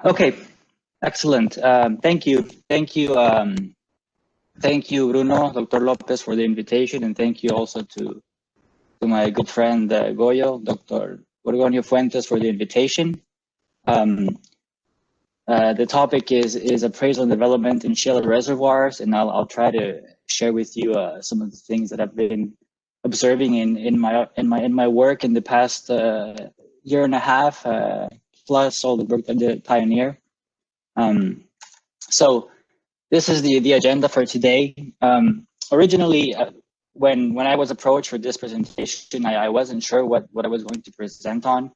Okay, excellent. Thank you. Thank you, Bruno, Dr. Lopez, for the invitation, and thank you also to my good friend Goyo, Dr. Gorgonio Fuentes, for the invitation. The topic is appraisal and development in shale reservoirs, and I'll try to share with you some of the things that I've been observing in my work in the past year and a half, plus all the work I did at Pioneer. So this is the agenda for today. Originally, when I was approached for this presentation, I wasn't sure what I was going to present on.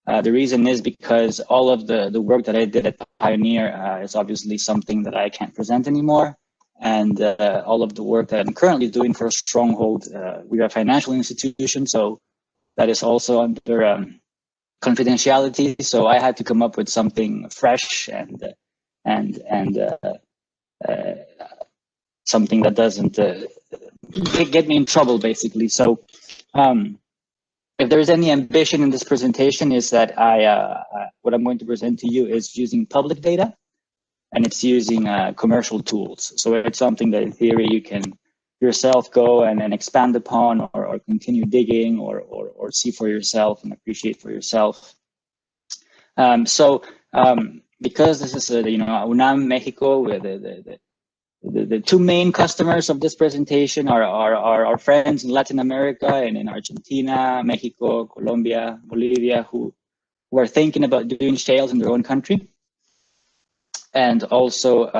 The reason is because all of the work that I did at Pioneer is obviously something that I can't present anymore. And all of the work that I'm currently doing for Stronghold, we are a financial institution, so that is also under confidentiality. So I had to come up with something fresh and something that doesn't get me in trouble, basically. So if there is any ambition in this presentation, is that what I'm going to present to you is using public data, and it's using commercial tools. So it's something that in theory you can yourself go and then expand upon, or continue digging, or see for yourself and appreciate for yourself. Because this is UNAM Mexico, with the two main customers of this presentation are our friends in Latin America and in Argentina, Mexico, Colombia, Bolivia, who are thinking about doing shales in their own country. And also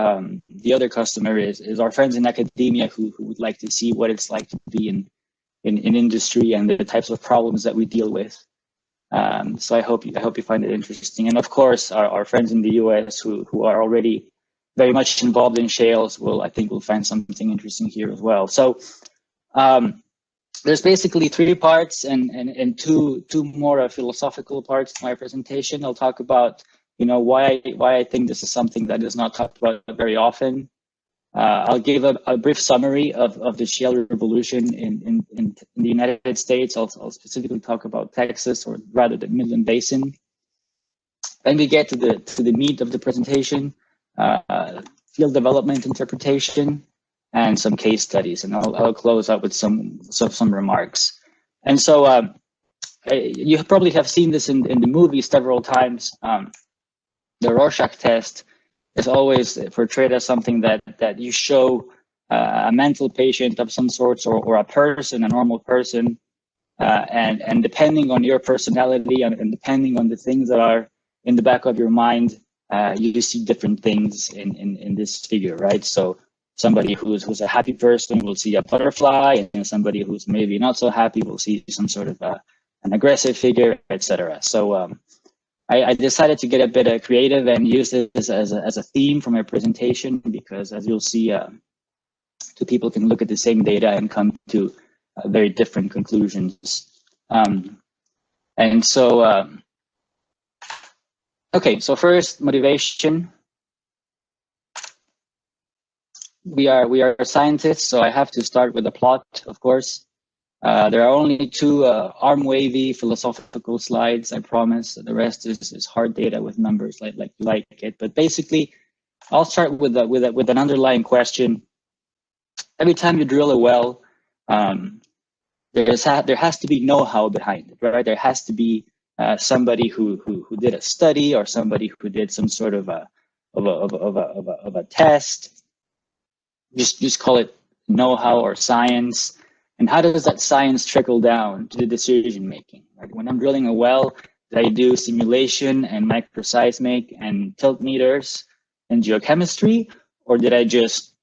the other customer is our friends in academia who would like to see what it's like to be in industry and the types of problems that we deal with. So I hope you find it interesting. And of course, our friends in the US who are already very much involved in shales I think we'll find something interesting here as well. So there's basically three parts and two more philosophical parts to my presentation. I'll talk about why I think this is something that is not talked about very often. I'll give a brief summary of the shale revolution in the United States. I'll specifically talk about Texas, or rather the Midland Basin. Then we get to the meat of the presentation. Field development interpretation, and some case studies, and I'll close out with some remarks. And so you probably have seen this in the movie several times. The Rorschach test is always portrayed as something that you show a mental patient of some sorts, or a person, a normal person, and depending on your personality and depending on the things that are in the back of your mind, you see different things in this figure, right? So somebody who's a happy person will see a butterfly, and somebody who's maybe not so happy will see some sort of an aggressive figure, etc. So I decided to get a bit creative and use this as a theme for my presentation, because as you'll see, two people can look at the same data and come to very different conclusions. And so okay, so first, motivation. We are scientists, so I have to start with a plot, of course. There are only two arm-wavy philosophical slides, I promise. The rest is hard data with numbers, like you like it. But basically, I'll start with an underlying question. Every time you drill a well, there has to be know-how behind it, right? There has to be somebody who did a study, or somebody who did some sort of a test. Just call it know-how or science. And how does that science trickle down to the decision making? Right? When I'm drilling a well, did I do simulation and microseismic and tilt meters and geochemistry, or did I just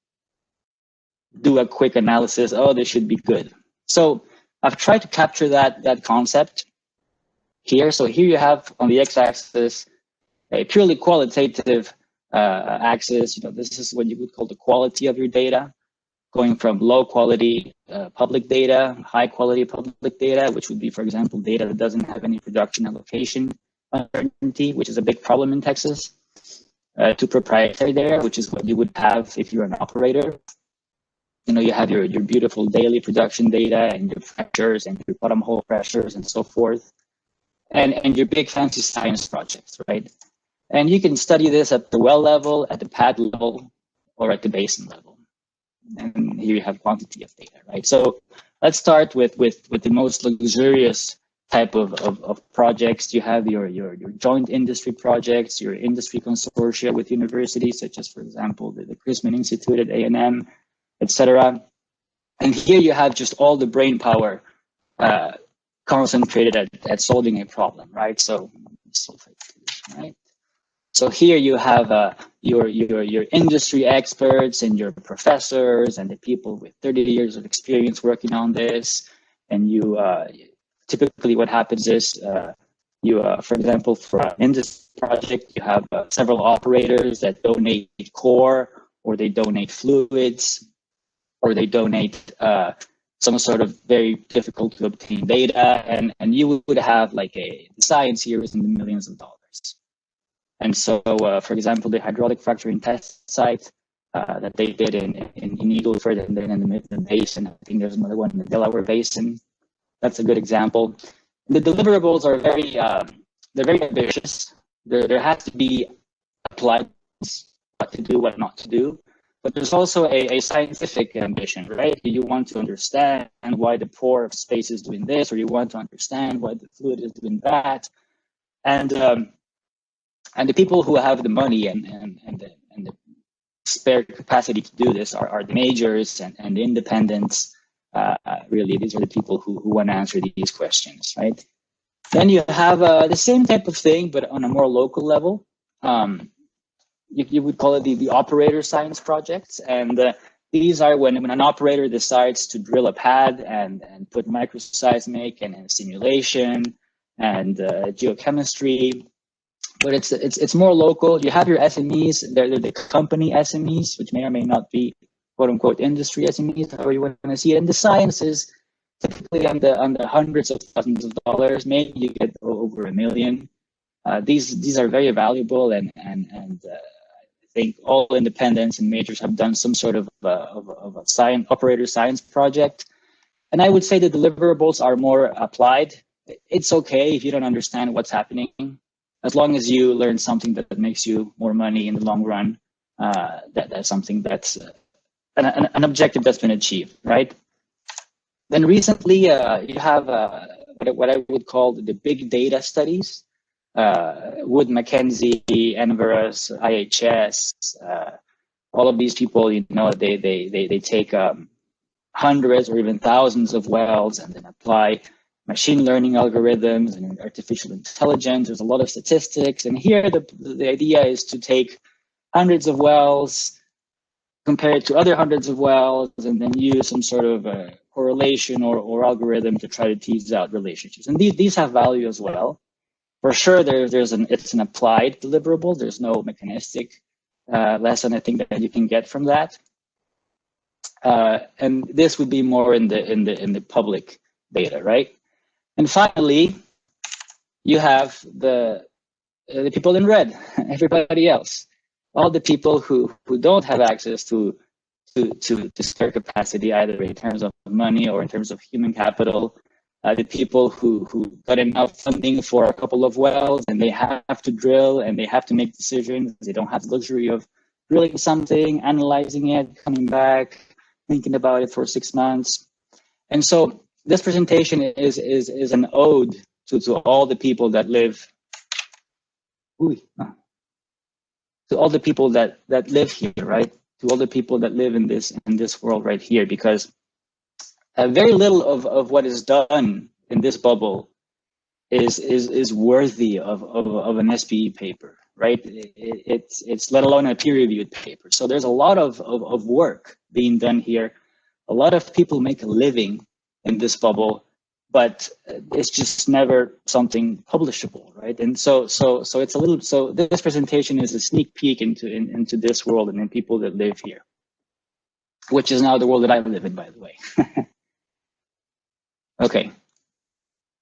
do a quick analysis? Oh, this should be good. So I've tried to capture that concept here. So here you have on the x-axis a purely qualitative axis. This is what you would call the quality of your data, going from low quality public data, high quality public data, which would be, for example, data that doesn't have any production allocation uncertainty, which is a big problem in Texas, to proprietary data, which is what you would have if you're an operator. You have your beautiful daily production data and your pressures and your bottom hole pressures and so forth, and your big fancy science projects, right? And you can study this at the well level, at the pad level, or at the basin level. And here you have quantity of data, right? So let's start with the most luxurious type of projects. You have your joint industry projects, your industry consortia with universities, such as, for example, the Chrisman Institute at A&M, etc. And here you have just all the brain power concentrated at solving a problem, right? So, right? So here you have your industry experts and your professors and the people with 30 years of experience working on this. And you typically what happens is for example, for an industry project, you have several operators that donate core, or they donate fluids, or they donate some sort of very difficult to obtain data, and you would have like the science here is in the millions of dollars. And so, for example, the hydraulic fracturing test site that they did in Eagle Ford and then in the Midland Basin. I think there's another one in the Delaware Basin. That's a good example. The deliverables are they're very ambitious. There has to be applied what to do, what not to do. But there's also a scientific ambition, right? You want to understand why the pore of space is doing this, or you want to understand why the fluid is doing that. And the people who have the money and the spare capacity to do this are the majors and the independents. Really, these are the people who want to answer these questions, right? Then you have the same type of thing, but on a more local level. You would call it the operator science projects. And these are when an operator decides to drill a pad and put microseismic and simulation and geochemistry. But it's more local. You have your SMEs, they're the company SMEs, which may or may not be quote unquote industry SMEs, however you want to see it. And the science is typically on the hundreds of thousands of dollars, maybe you get over $1 million. These are very valuable, and I think all independents and majors have done some sort of a operator science project. And I would say the deliverables are more applied. It's okay if you don't understand what's happening. As long as you learn something that makes you more money in the long run, that's something that's an objective that's been achieved, right? Then recently, you have what I would call the big data studies. Wood Mackenzie, Enverus, IHS, all of these people, they take hundreds or even thousands of wells and then apply machine learning algorithms and artificial intelligence. There's a lot of statistics, and here the idea is to take hundreds of wells, compare it to other hundreds of wells, and then use some sort of correlation or algorithm to try to tease out relationships. And these have value as well. For sure, it's an applied deliverable. There's no mechanistic lesson I think that you can get from that. And this would be more in the public data, right? And finally, you have the people in red, everybody else, all the people who don't have access to spare capacity, either in terms of money or in terms of human capital. The people who got enough funding for a couple of wells and they have to drill and they have to make decisions. They don't have the luxury of drilling something, analyzing it, coming back, thinking about it for 6 months. And so this presentation is an ode to all the people that live, to all the people that live here, right? To all the people that live in this world right here, because very little of what is done in this bubble is worthy of an SPE paper, right? It's let alone a peer-reviewed paper. So there's a lot of work being done here. A lot of people make a living in this bubble, but it's just never something publishable, right? And so it's a little. So this presentation is a sneak peek into this world and in people that live here, which is now the world that I live in, by the way. Okay,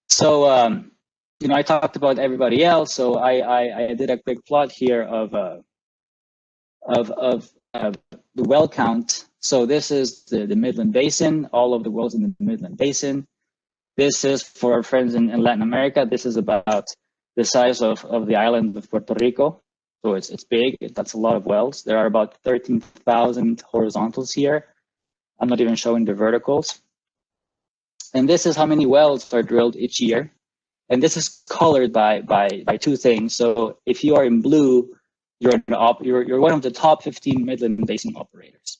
so I talked about everybody else. So I did a quick plot here of the well count. So this is the Midland Basin, all of the wells in the Midland Basin. This is for our friends in Latin America. This is about the size of the island of Puerto Rico. So it's big. That's a lot of wells. There are about 13,000 horizontals here. I'm not even showing the verticals. And this is how many wells are drilled each year. And this is colored by two things. So if you are in blue, you're one of the top 15 Midland Basin operators.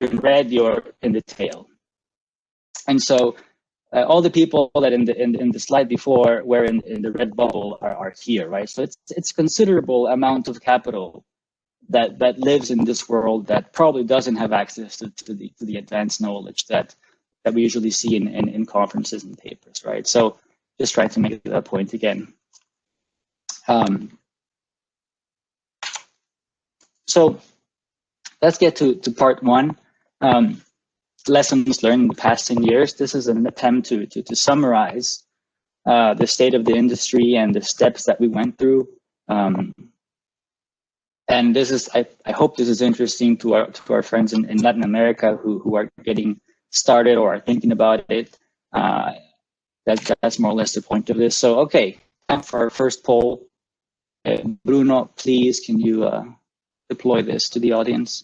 In red, you're in the tail. And so all the people that in the slide before were in the red bubble are here, right? So it's considerable amount of capital that lives in this world that probably doesn't have access to the advanced knowledge that we usually see in conferences and papers, right? So just trying to make that point again. So let's get to part one. Lessons learned in the past 10 years. This is an attempt to summarize the state of the industry and the steps that we went through. And this is, I hope this is interesting to our friends in Latin America who are getting started or are thinking about it. That's more or less the point of this. So, okay, time for our first poll. Bruno, please, can you deploy this to the audience?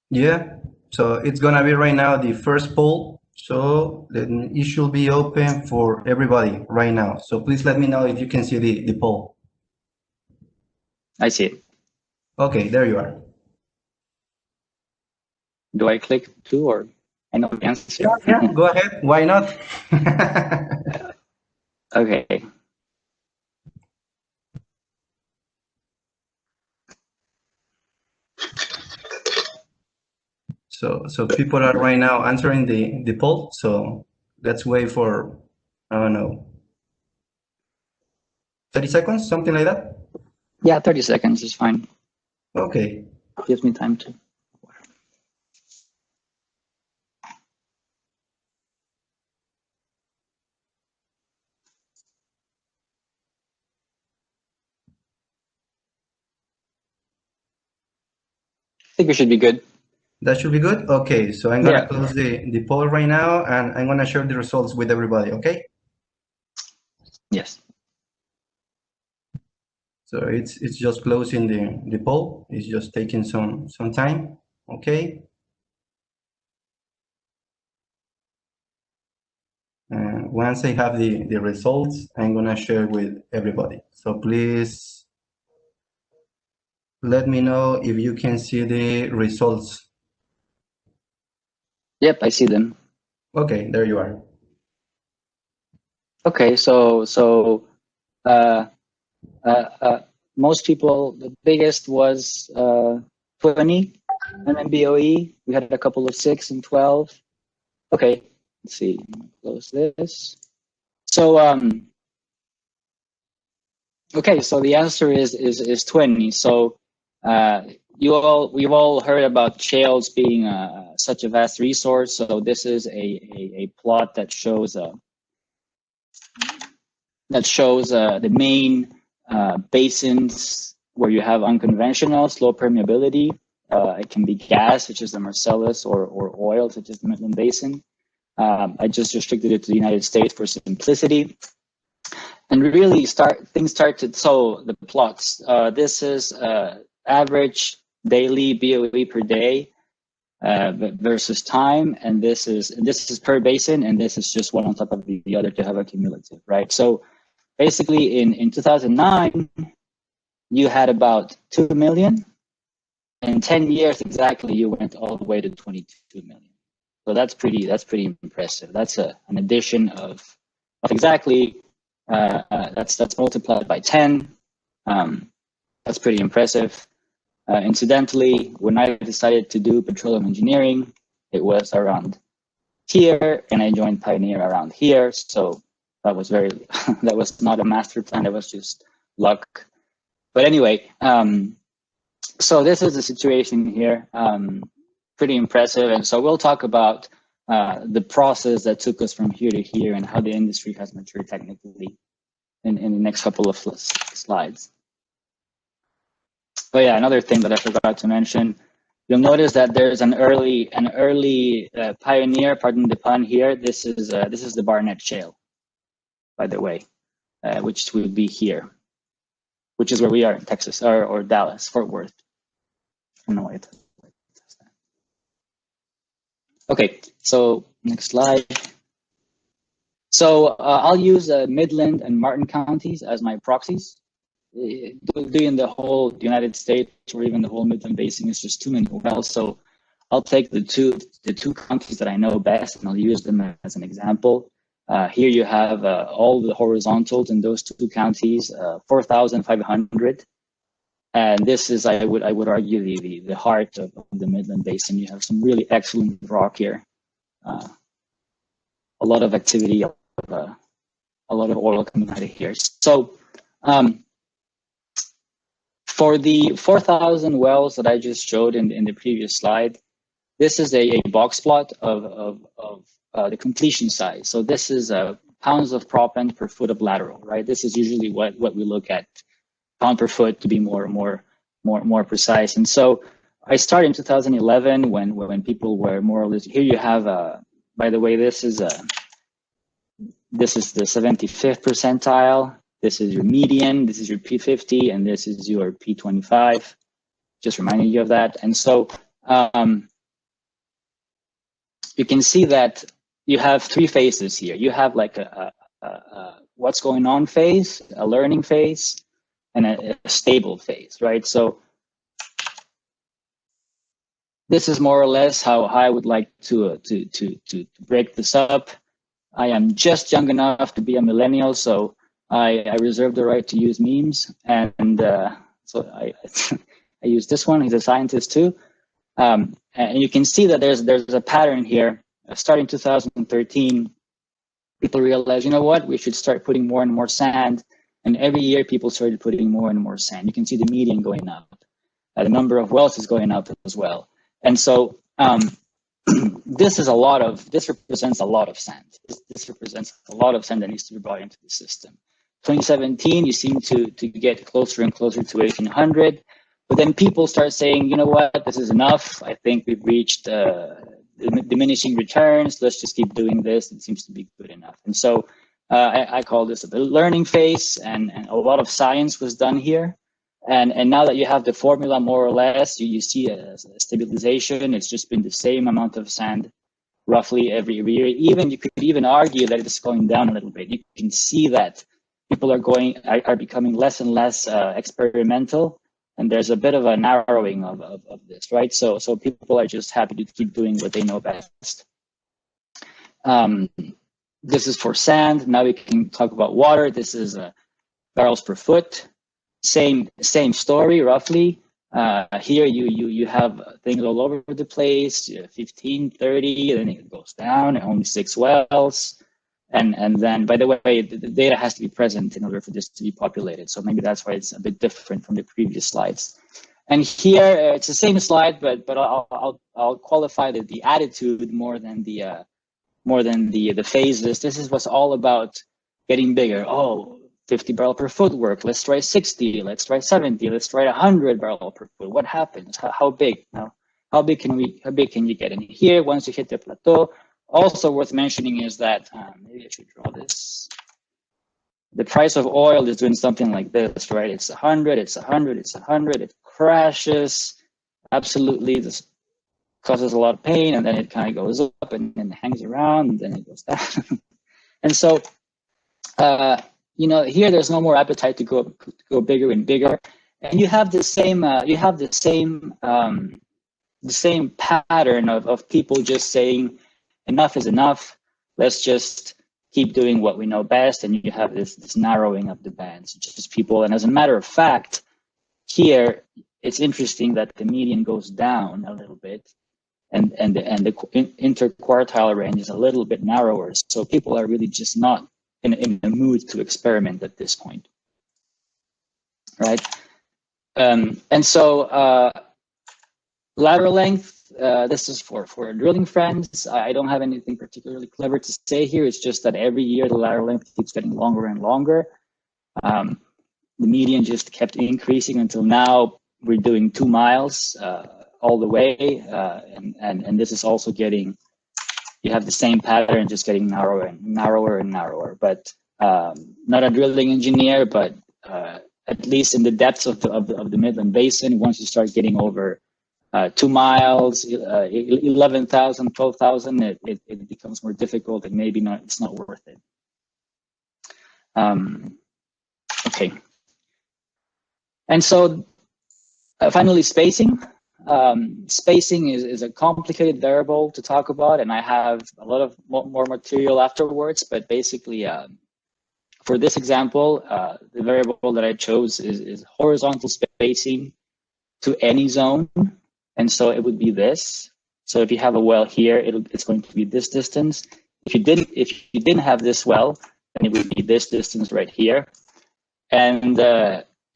Yeah, so it's gonna be right now the first poll. So it should be open for everybody right now. So please let me know if you can see the poll. I see it. Okay, there you are. Do I click to, or I know the answer? Yeah, go ahead. Why not? Okay. So people are right now answering the poll. So let's wait for, I don't know, 30 seconds, something like that? Yeah, 30 seconds is fine. Okay. Gives me time to. I think we should be good. That should be good. Okay, so I'm gonna close the poll right now, and I'm gonna share the results with everybody. Okay. Yes. So it's just closing the poll. It's just taking some time. Okay. And once I have the results, I'm gonna share with everybody. So please let me know if you can see the results. Yep, I see them. Okay, there you are. Okay, so most people, the biggest was 20 MMBOE. We had a couple of 6 and 12. Okay, let's see. Close this. So okay, so the answer is 20. So we've all heard about shales being such a vast resource. So this is a plot that shows the main basins where you have unconventional slow permeability. It can be gas, which is the Marcellus, or oil, such as the Midland Basin. I just restricted it to the United States for simplicity. And really things start to, so the plots. This is average daily BOE per day versus time, and this is per basin, and this is just one on top of the other to have a cumulative, right? So basically in 2009, you had about 2 million. In 10 years exactly, you went all the way to 22 million. So that's pretty impressive. That's an addition of exactly, that's multiplied by 10. That's pretty impressive. Incidentally, when I decided to do petroleum engineering, it was around here, and I joined Pioneer around here. So that was that was not a master plan. That was just luck. But anyway, so this is the situation here. Pretty impressive. And so we'll talk about the process that took us from here to here and how the industry has matured technically in the next couple of slides. But yeah, another thing that I forgot to mention, you'll notice that there's an early pioneer, pardon the pun here. This is the Barnett Shale, by the way, which would be here. which is where we are in Texas, or Dallas, Fort Worth. I don't know why it does that. Okay, so next slide. So I'll use Midland and Martin counties as my proxies. Doing the whole United States or even the whole Midland Basin is just too many wells. So I'll take the two counties that I know best, and I'll use them as an example. Here you have all the horizontals in those two counties, 4,500. And this is, I would argue, the heart of the Midland Basin. You have some really excellent rock here, a lot of activity, a lot of oil coming out of here. So for the 4,000 wells that I just showed in the previous slide, this is a box plot of the completion size. So this is pounds of proppant per foot of lateral, right? This is usually what we look at, pound per foot, to be more precise. And so I started in 2011 when people were more or less. Here you have, by the way, this is the 75th percentile. This is your median. This is your P50, and this is your P25. Just reminding you of that. And so you can see that you have three phases here. You have like a what's going on phase, a learning phase, and a stable phase, right? So this is more or less how I would like to break this up. I am just young enough to be a millennial, so I reserve the right to use memes, and so I use this one. He's a scientist too, and you can see that there's a pattern here. Starting 2013, people realized, you know what, we should start putting more and more sand, and every year people started putting more and more sand. You can see the median going up, the number of wells is going up as well, and so this represents a lot of sand. This represents a lot of sand that needs to be brought into the system. 2017, you seem to get closer and closer to 1,800, but then people start saying, you know what, this is enough. I think we've reached diminishing returns. Let's just keep doing this. It seems to be good enough. And so I call this a learning phase, and a lot of science was done here. And now that you have the formula more or less, you see a stabilization. It's just been the same amount of sand roughly every year. Even you could even argue that it's going down a little bit. You can see that people are becoming less and less experimental, and there's a bit of a narrowing of this, right? So people are just happy to keep doing what they know best. This is for sand. Now we can talk about water. This is barrels per foot. Same story roughly. Here you have things all over the place, 15, 30, then it goes down, and only 6 wells. And then, by the way, the data has to be present in order for this to be populated. So maybe that's why it's a bit different from the previous slides. And here it's the same slide, but I'll qualify the attitude more than the phases. This is what's all about getting bigger. Oh, 50 barrel per foot work. Let's try 60. Let's try 70. Let's try 100 barrel per foot. What happens? How big? Now, how big can you get in here once you hit the plateau? Also worth mentioning is that maybe I should draw this. The price of oil is doing something like this, right? It's 100. It's 100. It's 100. It crashes. Absolutely, this causes a lot of pain, and then it kind of goes up and then hangs around, and then it goes down. And so. Here there's no more appetite to go bigger and bigger, and you have the same pattern of people just saying enough is enough. Let's just keep doing what we know best, and you have this narrowing of the bands, just people. And as a matter of fact, here it's interesting that the median goes down a little bit, and the interquartile range is a little bit narrower. So people are really just not in a mood to experiment at this point, right? And so lateral length, this is for drilling friends. I don't have anything particularly clever to say here. It's just that every year the lateral length keeps getting longer and longer. The median just kept increasing until now we're doing 2 miles all the way, and this is also getting. You have the same pattern, just getting narrower and narrower and narrower. But not a drilling engineer, but at least in the depths of the Midland Basin. Once you start getting over 2 miles, 11,000, 12,000, it becomes more difficult, and maybe not. It's not worth it. Okay. And so finally, spacing. Spacing is a complicated variable to talk about, and I have a lot of more material afterwards, but basically, for this example, the variable that I chose is horizontal spacing to any zone. And so it would be this. So if you have a well here, it's going to be this distance. If you didn't have this well, then it would be this distance right here. And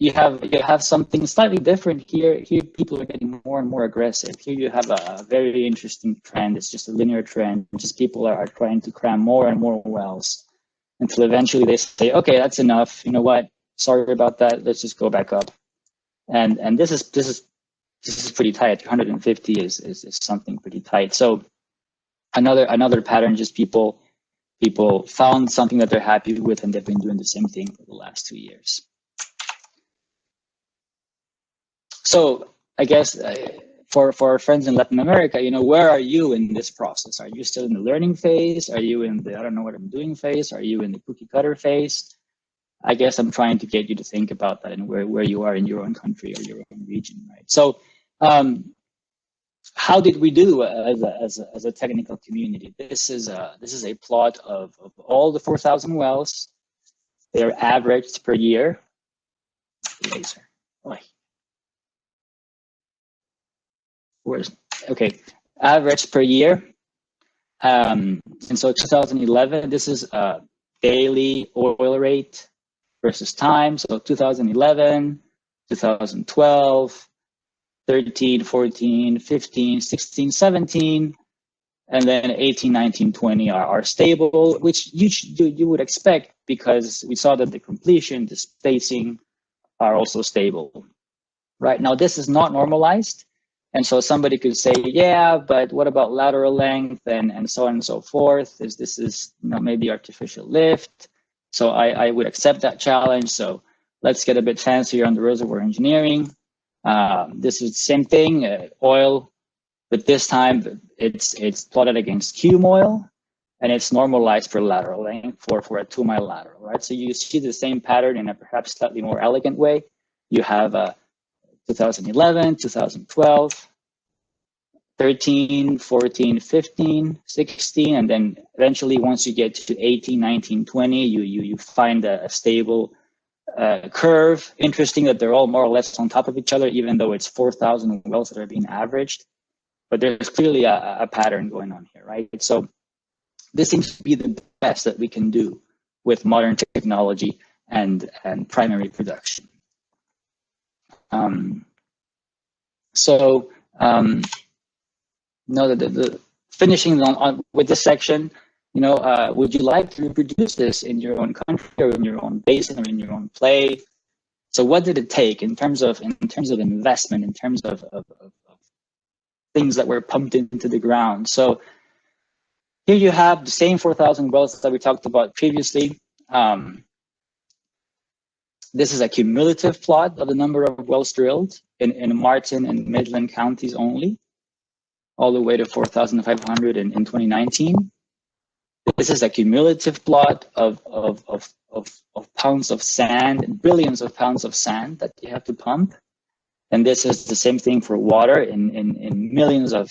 you have something slightly different here. Here, people are getting more and more aggressive. Here you have a very interesting trend. It's just a linear trend. Just people are trying to cram more and more wells until eventually they say, okay, that's enough. You know what? Sorry about that. Let's just go back up. And this is pretty tight. 150 is something pretty tight. So another pattern, just people found something that they're happy with, and they've been doing the same thing for the last 2 years. So I guess for our friends in Latin America, you know, where are you in this process? Are you still in the learning phase? Are you in the I don't know what I'm doing phase? Are you in the cookie cutter phase? I guess I'm trying to get you to think about that and where you are in your own country or your own region, right? So how did we do as a technical community? This is a plot of all the 4,000 wells. They're averaged per year. Laser. Okay, average per year. And so 2011, this is daily oil rate versus time. So 2011, 2012, 13, 14, 15, 16, 17, and then 18, 19, 20 are stable, which you would expect because we saw that the completion, the spacing are also stable. Right now, this is not normalized. And so somebody could say, yeah, but what about lateral length and so on and so forth? This is maybe artificial lift. So I would accept that challenge. So let's get a bit fancier on the reservoir engineering. This is the same thing, oil, but this time it's plotted against cum oil, and it's normalized for lateral length for a 2 mile lateral, right? So you see the same pattern in a perhaps slightly more elegant way. You have 2011, 2012, 13, 14, 15, 16, and then eventually once you get to 18, 19, 20, you find a stable curve. Interesting that they're all more or less on top of each other, even though it's 4,000 wells that are being averaged. But there's clearly a pattern going on here, right? So this seems to be the best that we can do with modern technology and primary production. Finishing on with this section, would you like to reproduce this in your own country or in your own basin or in your own play? So what did it take in terms of investment, in terms of things that were pumped into the ground? So here you have the same 4,000 wells that we talked about previously. This is a cumulative plot of the number of wells drilled in Martin and Midland counties only, all the way to 4,500 in 2019. This is a cumulative plot of pounds of sand and billions of pounds of sand that you have to pump. And this is the same thing for water in millions of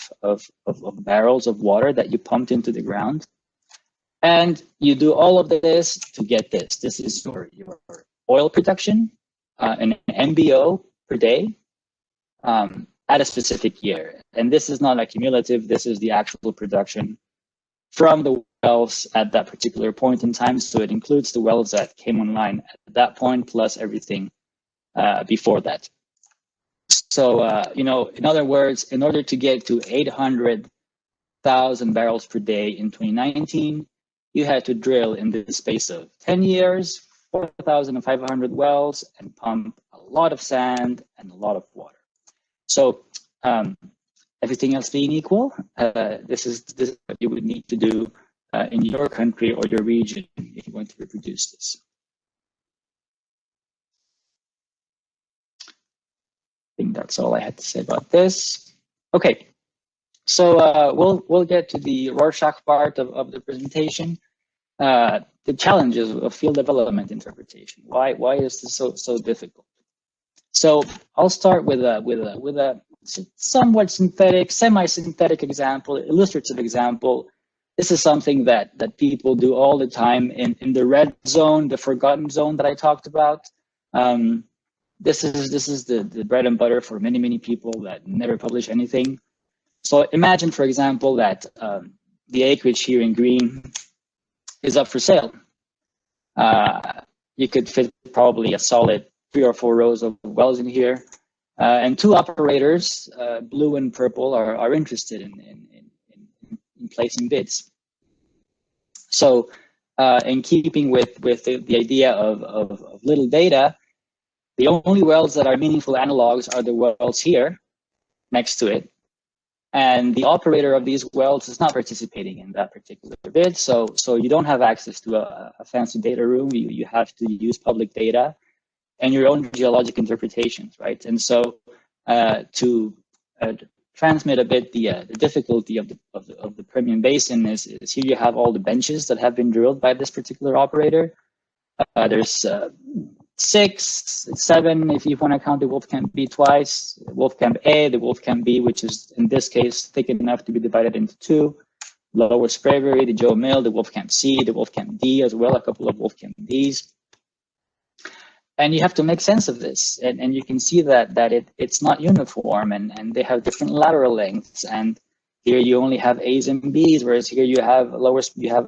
barrels of water that you pumped into the ground. And you do all of this to get this. This is your oil production, an MBO per day at a specific year. And this is not a cumulative, this is the actual production from the wells at that particular point in time. So it includes the wells that came online at that point, plus everything before that. So, in other words, in order to get to 800,000 barrels per day in 2019, you had to drill in the space of 10 years, 4,500 wells, and pump a lot of sand and a lot of water. So everything else being equal, this is what you would need to do in your country or your region if you want to reproduce this. think that's all I had to say about this. Okay, so we'll get to the Rorschach part of the presentation. The challenges of field development interpretation. Why is this so difficult? So I'll start with a somewhat synthetic, semi-synthetic example, illustrative example. This is something that people do all the time in the red zone, the forgotten zone that I talked about. This is the bread and butter for many people that never publish anything. So imagine, for example, that the acreage here in green is up for sale. You could fit probably a solid 3 or 4 rows of wells in here, and 2 operators, blue and purple, are interested in placing bids. So, in keeping with the idea of little data, the only wells that are meaningful analogs are the wells here next to it. And the operator of these wells is not participating in that particular bid. So you don't have access to a fancy data room. You have to use public data and your own geologic interpretations, right? And so to transmit a bit the difficulty of the Permian Basin is here you have all the benches that have been drilled by this particular operator. There's 6, 7, if you want to count the Wolfcamp B twice, the Wolfcamp A, the Wolfcamp B, which is in this case thick enough to be divided into 2, Lower Spraberry, the Joe Mill, the Wolfcamp C, the Wolfcamp D as well, a couple of Wolfcamp Ds. And you have to make sense of this, and you can see that it's not uniform, and they have different lateral lengths, and here you only have A's and B's, whereas here you have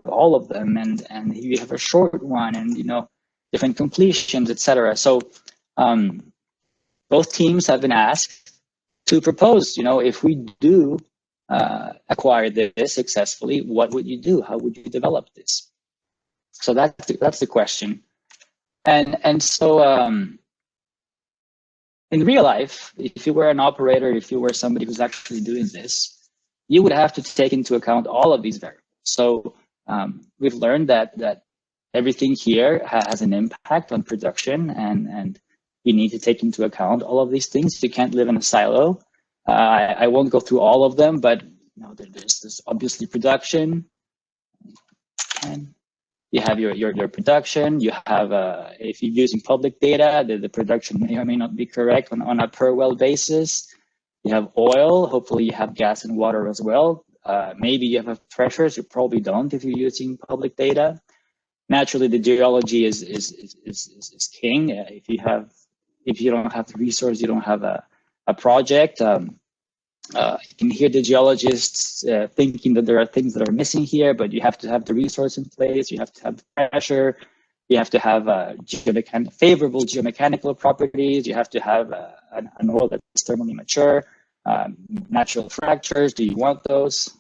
all of them, and here you have a short one, and different completions, etc. So both teams have been asked to propose, if we do acquire this successfully, what would you do? How would you develop this? So that's the question. And so in real life, if you were an operator, if you were somebody who's actually doing this, you would have to take into account all of these variables. So we've learned that everything here has an impact on production, and you need to take into account all of these things. You can't live in a silo. I won't go through all of them, but there's obviously production, and you have your production. You have if you're using public data, the production may or may not be correct on a per well basis. You have oil. Hopefully, you have gas and water as well. Maybe you have pressures. You probably don't if you're using public data. Naturally, the geology is king. If you don't have the resource, you don't have a project. You can hear the geologists thinking that there are things that are missing here, but you have to have the resource in place. You have to have the pressure. You have to have favorable geomechanical properties. You have to have an oil that's thermally mature. Natural fractures, do you want those?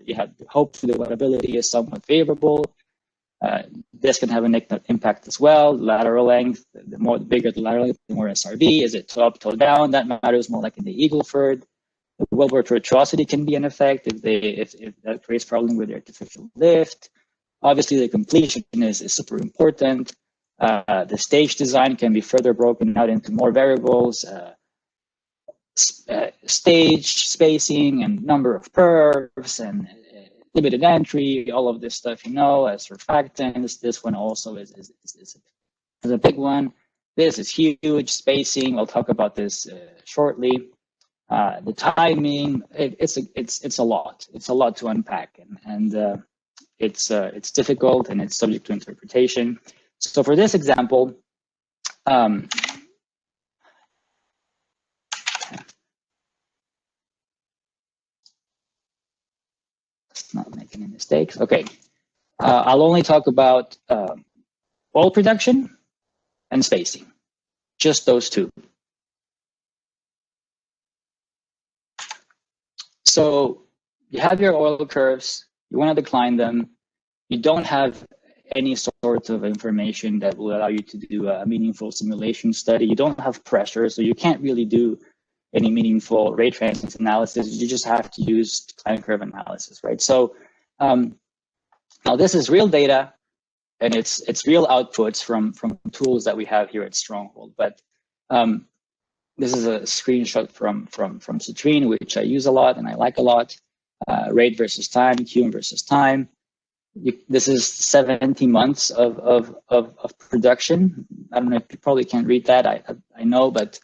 You have hopefully the wettability is somewhat favorable. This can have an impact as well. Lateral length, the bigger the lateral length, the more SRB. Is it toe up, toe down? That matters more like in the Eagleford. The wellbore tortuosity can be an effect if that creates problem with the artificial lift. Obviously, the completion is super important. The stage design can be further broken out into more variables. Stage spacing and number of curves and limited entry, all of this stuff, as surfactants. This one also is a big one. This is huge. Spacing, we'll talk about this shortly. The timing, it's a lot. It's a lot to unpack, and it's difficult, and it's subject to interpretation. So for this example, not make any mistakes. Okay, I'll only talk about oil production and spacing, just those two. So you have your oil curves, you want to decline them, you don't have any sort of information that will allow you to do a meaningful simulation study. You don't have pressure, so you can't really do any meaningful rate transient analysis. You just have to use decline curve analysis, right? So now this is real data, and it's real outputs from tools that we have here at Stronghold. But This is a screenshot from Citrine, which I use a lot and I like a lot. Rate versus time, Q versus time. This is 70 months of production. I don't know if you probably can't read that. I know, but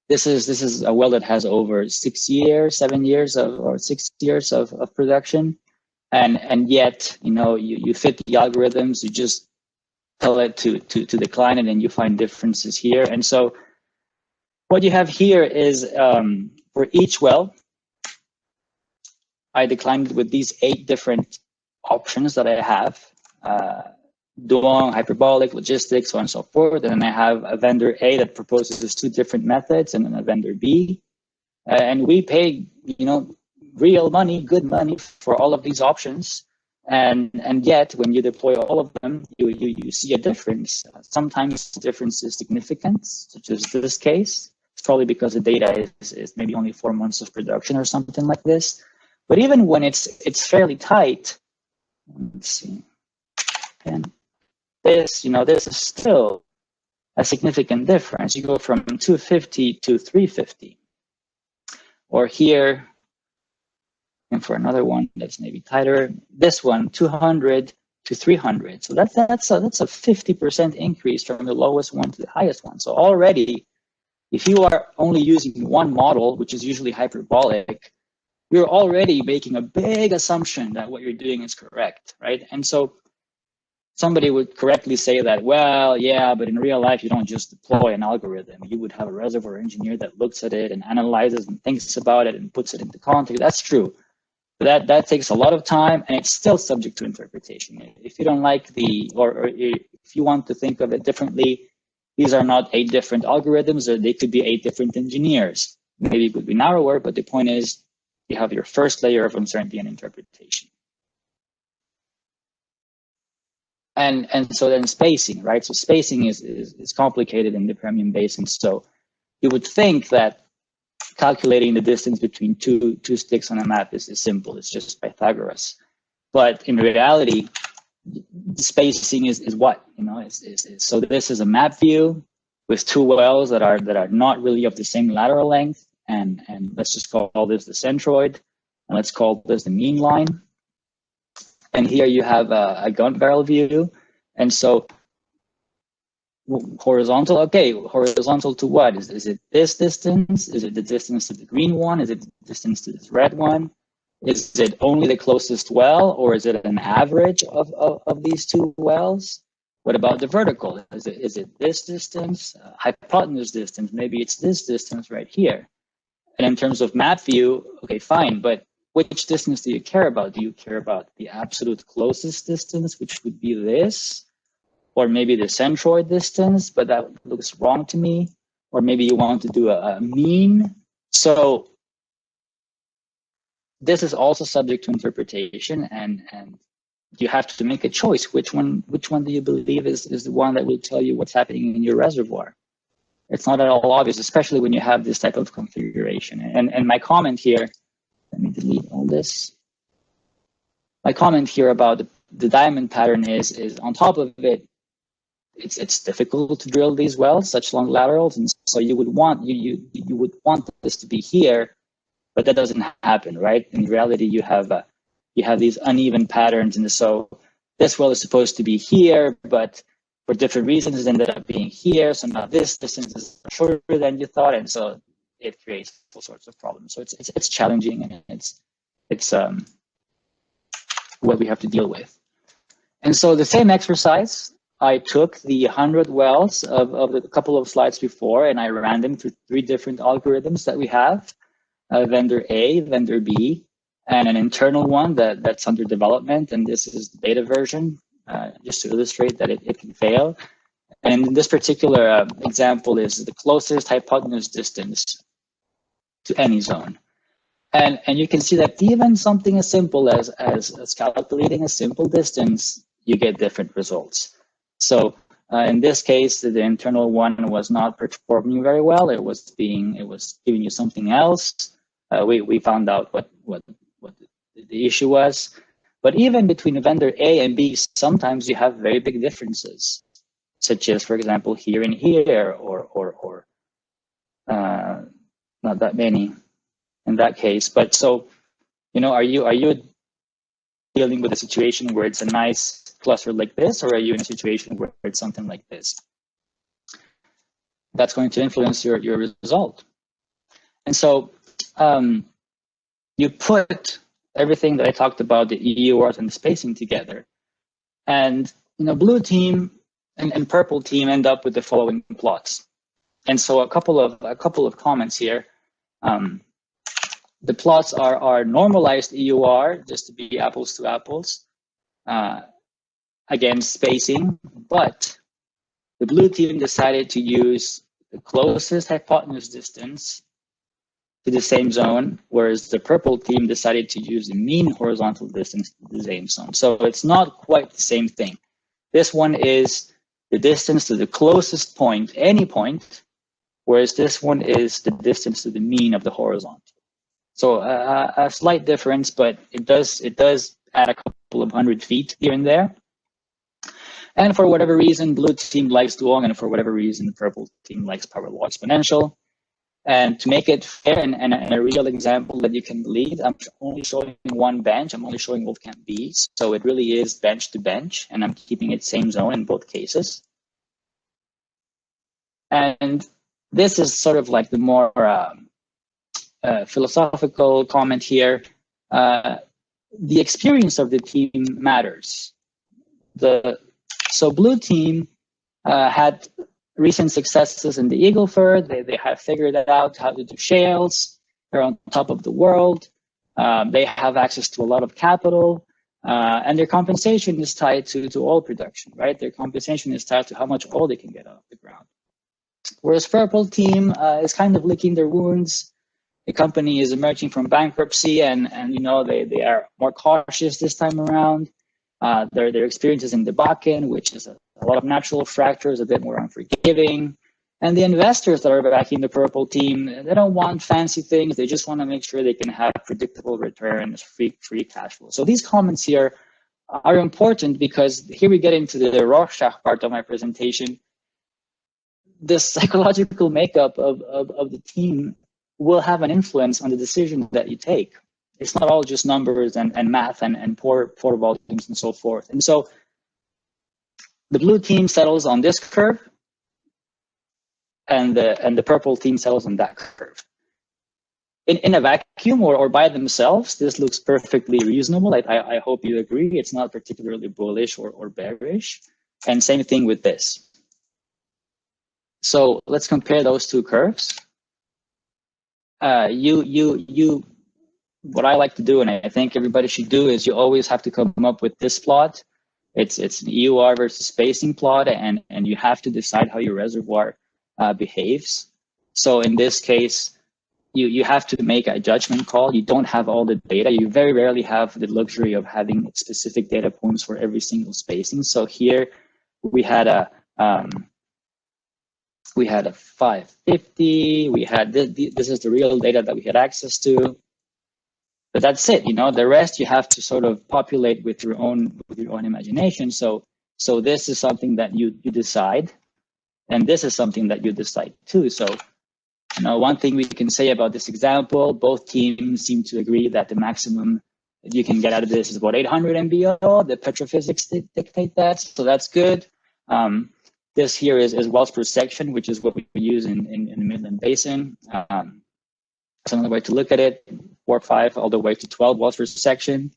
this is a well that has over 6 years, 7 years or 6 years of production, and yet you fit the algorithms. You just tell it to decline it, and you find differences here. And so what you have here is for each well, I declined with these 8 different options that I have, Duong, hyperbolic, logistics, so on and so forth. And then I have a vendor A that proposes 2 different methods, and then a vendor B. And we pay, real money, good money for all of these options. And yet, when you deploy all of them, you see a difference. Sometimes the difference is significant, such as this case. It's probably because the data is maybe only 4 months of production or something like this. But even when it's fairly tight, let's see, and this is still a significant difference. You go from 250 to 350, or here, and for another one that's maybe tighter, this one 200 to 300. So that's a 50% increase from the lowest one to the highest one. So already, if you are only using one model, which is usually hyperbolic, you're already making a big assumption that what you're doing is correct, right? And so somebody would correctly say that, well, yeah, but in real life, you don't just deploy an algorithm. You would have a reservoir engineer that looks at it and analyzes and thinks about it and puts it into context. That's true. But that takes a lot of time, and it's still subject to interpretation. If you don't like or if you want to think of it differently, these are not 8 different algorithms, or they could be 8 different engineers. Maybe it would be narrower, but the point is, you have your first layer of uncertainty and interpretation. And so then spacing, right? So spacing is complicated in the Permian Basin. So you would think that calculating the distance between two sticks on a map is simple. It's just Pythagoras. But in reality, the spacing is what? So this is a map view with 2 wells that are not really of the same lateral length. And let's just call this the centroid, and let's call this the mean line. And here you have a gun barrel view. And so horizontal, okay, horizontal to what? Is it this distance? Is it the distance to the green one? Is it the distance to this red one? Is it only the closest well, or is it an average of these 2 wells? What about the vertical? Is it this distance? Hypotenuse distance, maybe it's this distance right here. And in terms of map view, okay, fine, but which distance do you care about? Do you care about the absolute closest distance, which would be this? Or maybe the centroid distance, but that looks wrong to me? Or maybe you want to do a mean? So this is also subject to interpretation, and you have to make a choice. Which one do you believe is the one that will tell you what's happening in your reservoir? It's not at all obvious, especially when you have this type of configuration. And my comment here, let me delete all this. My comment here about the diamond pattern is on top of it, it's difficult to drill these wells, such long laterals, and so you would want this to be here, but that doesn't happen, right? In reality, you have these uneven patterns, and so this well is supposed to be here, but for different reasons, it ended up being here. So now this distance is shorter than you thought, and so it creates all sorts of problems. So it's challenging, and it's what we have to deal with. And so the same exercise, I took the 100 wells of the couple of slides before, and I ran them through 3 different algorithms that we have: vendor A, vendor B, and an internal one that's under development. And this is the beta version. Just to illustrate that it can fail. And in this particular example is the closest hypotenuse distance to any zone. And you can see that even something as simple as calculating a simple distance, you get different results. So in this case, the internal one was not performing very well. It was giving you something else. We found out what the issue was. But even between vendor A and B, sometimes you have very big differences, such as, for example, here and here, or not that many in that case. But so, are you dealing with a situation where it's a nice cluster like this, or are you in a situation where it's something like this? That's going to influence your result. And so you put everything that I talked about, the EURs and the spacing together, and blue team and purple team end up with the following plots. And so a couple of comments here. The plots are normalized EUR, just to be apples to apples, against spacing, but the blue team decided to use the closest hypotenuse distance to the same zone, whereas the purple team decided to use the mean horizontal distance to the same zone. So it's not quite the same thing. This one is the distance to the closest point, any point, whereas this one is the distance to the mean of the horizontal. So a slight difference, but it does add a couple of 100 feet here and there. And for whatever reason, blue team likes Duong, and for whatever reason, the purple team likes power law exponential. And to make it fair and a real example that you can believe, I'm only showing one bench. I'm only showing Wolfcamp B. So it really is bench to bench, and I'm keeping it same zone in both cases. And this is sort of like the more philosophical comment here. The experience of the team matters. So blue team had recent successes in the Eagle Ford. They have figured out how to do shales. They're on top of the world. They have access to a lot of capital, and their compensation is tied to oil production, right? Their compensation is tied to how much oil they can get off the ground. Whereas purple team is kind of licking their wounds. The company is emerging from bankruptcy, and they are more cautious this time around. Their experiences in the Bakken, which is a lot of natural fractures, a bit more unforgiving. And the investors that are backing the purple team, they don't want fancy things. They just want to make sure they can have predictable returns, free cash flow. So these comments here are important because here we get into the Rorschach part of my presentation. The psychological makeup of the team will have an influence on the decision that you take. It's not all just numbers and math and poor volumes and so forth. And so the blue team settles on this curve, and the purple team settles on that curve. In a vacuum or by themselves, this looks perfectly reasonable. I hope you agree. It's not particularly bullish or bearish. And same thing with this. So let's compare those two curves. What I like to do, and I think everybody should do, is you always have to come up with this plot. It's an EUR versus spacing plot, and you have to decide how your reservoir behaves. So in this case, you have to make a judgment call. You don't have all the data. You very rarely have the luxury of having specific data points for every single spacing. So here we had a 550. We had this is the real data that we had access to. But that's it, the rest you have to sort of populate with your own imagination. So this is something that you decide, and this is something that you decide too. So, one thing we can say about this example, both teams seem to agree that the maximum that you can get out of this is about 800 MBO. The petrophysics dictate that, so that's good. This here is wells per section, which is what we use in the Midland Basin. That's another way to look at it, 4 or 5 all the way to 12 wells per section.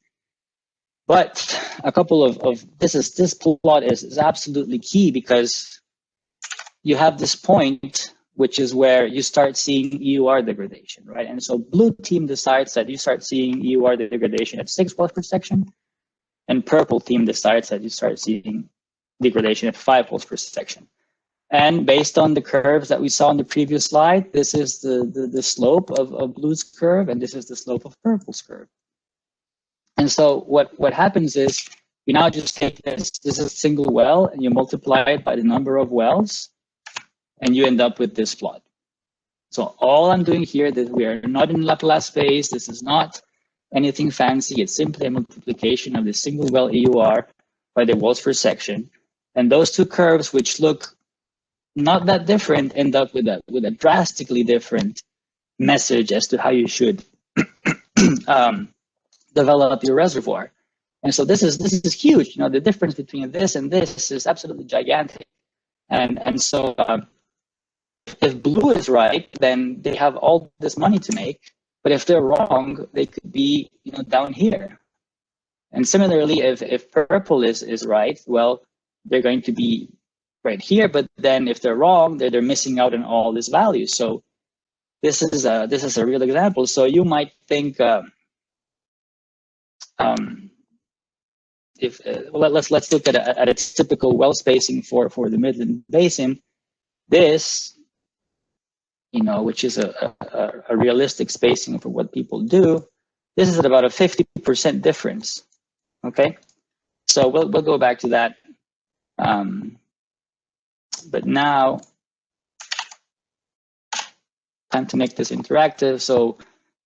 But a couple of this plot is absolutely key, because you have this point, which is where you start seeing EUR degradation, right? And so blue team decides that you start seeing EUR degradation at 6 wells per section, and purple team decides that you start seeing degradation at 5 wells per section. And based on the curves that we saw in the previous slide, this is the slope of blue's curve, and this is the slope of purple's curve. And so what happens is you now just take this is a single well, and you multiply it by the number of wells, and you end up with this plot. So all I'm doing here, that we are not in Laplace space. This is not anything fancy. It's simply a multiplication of the single well EUR by the wells per section. And those two curves, which look not that different, end up with a drastically different message as to how you should develop your reservoir. And so this is huge. You know, the difference between this and this is absolutely gigantic. And so if blue is right, then they have all this money to make. But if they're wrong, they could be, you know, down here. And similarly, if purple is right, well, they're going to be right here. But then if they're wrong, they're missing out on all this value. So this is a real example. So you might think, let's look at a typical well spacing for the Midland Basin. This, you know, which is a realistic spacing for what people do, this is at about a 50% difference. Okay, so we'll go back to that. But now, time to make this interactive. So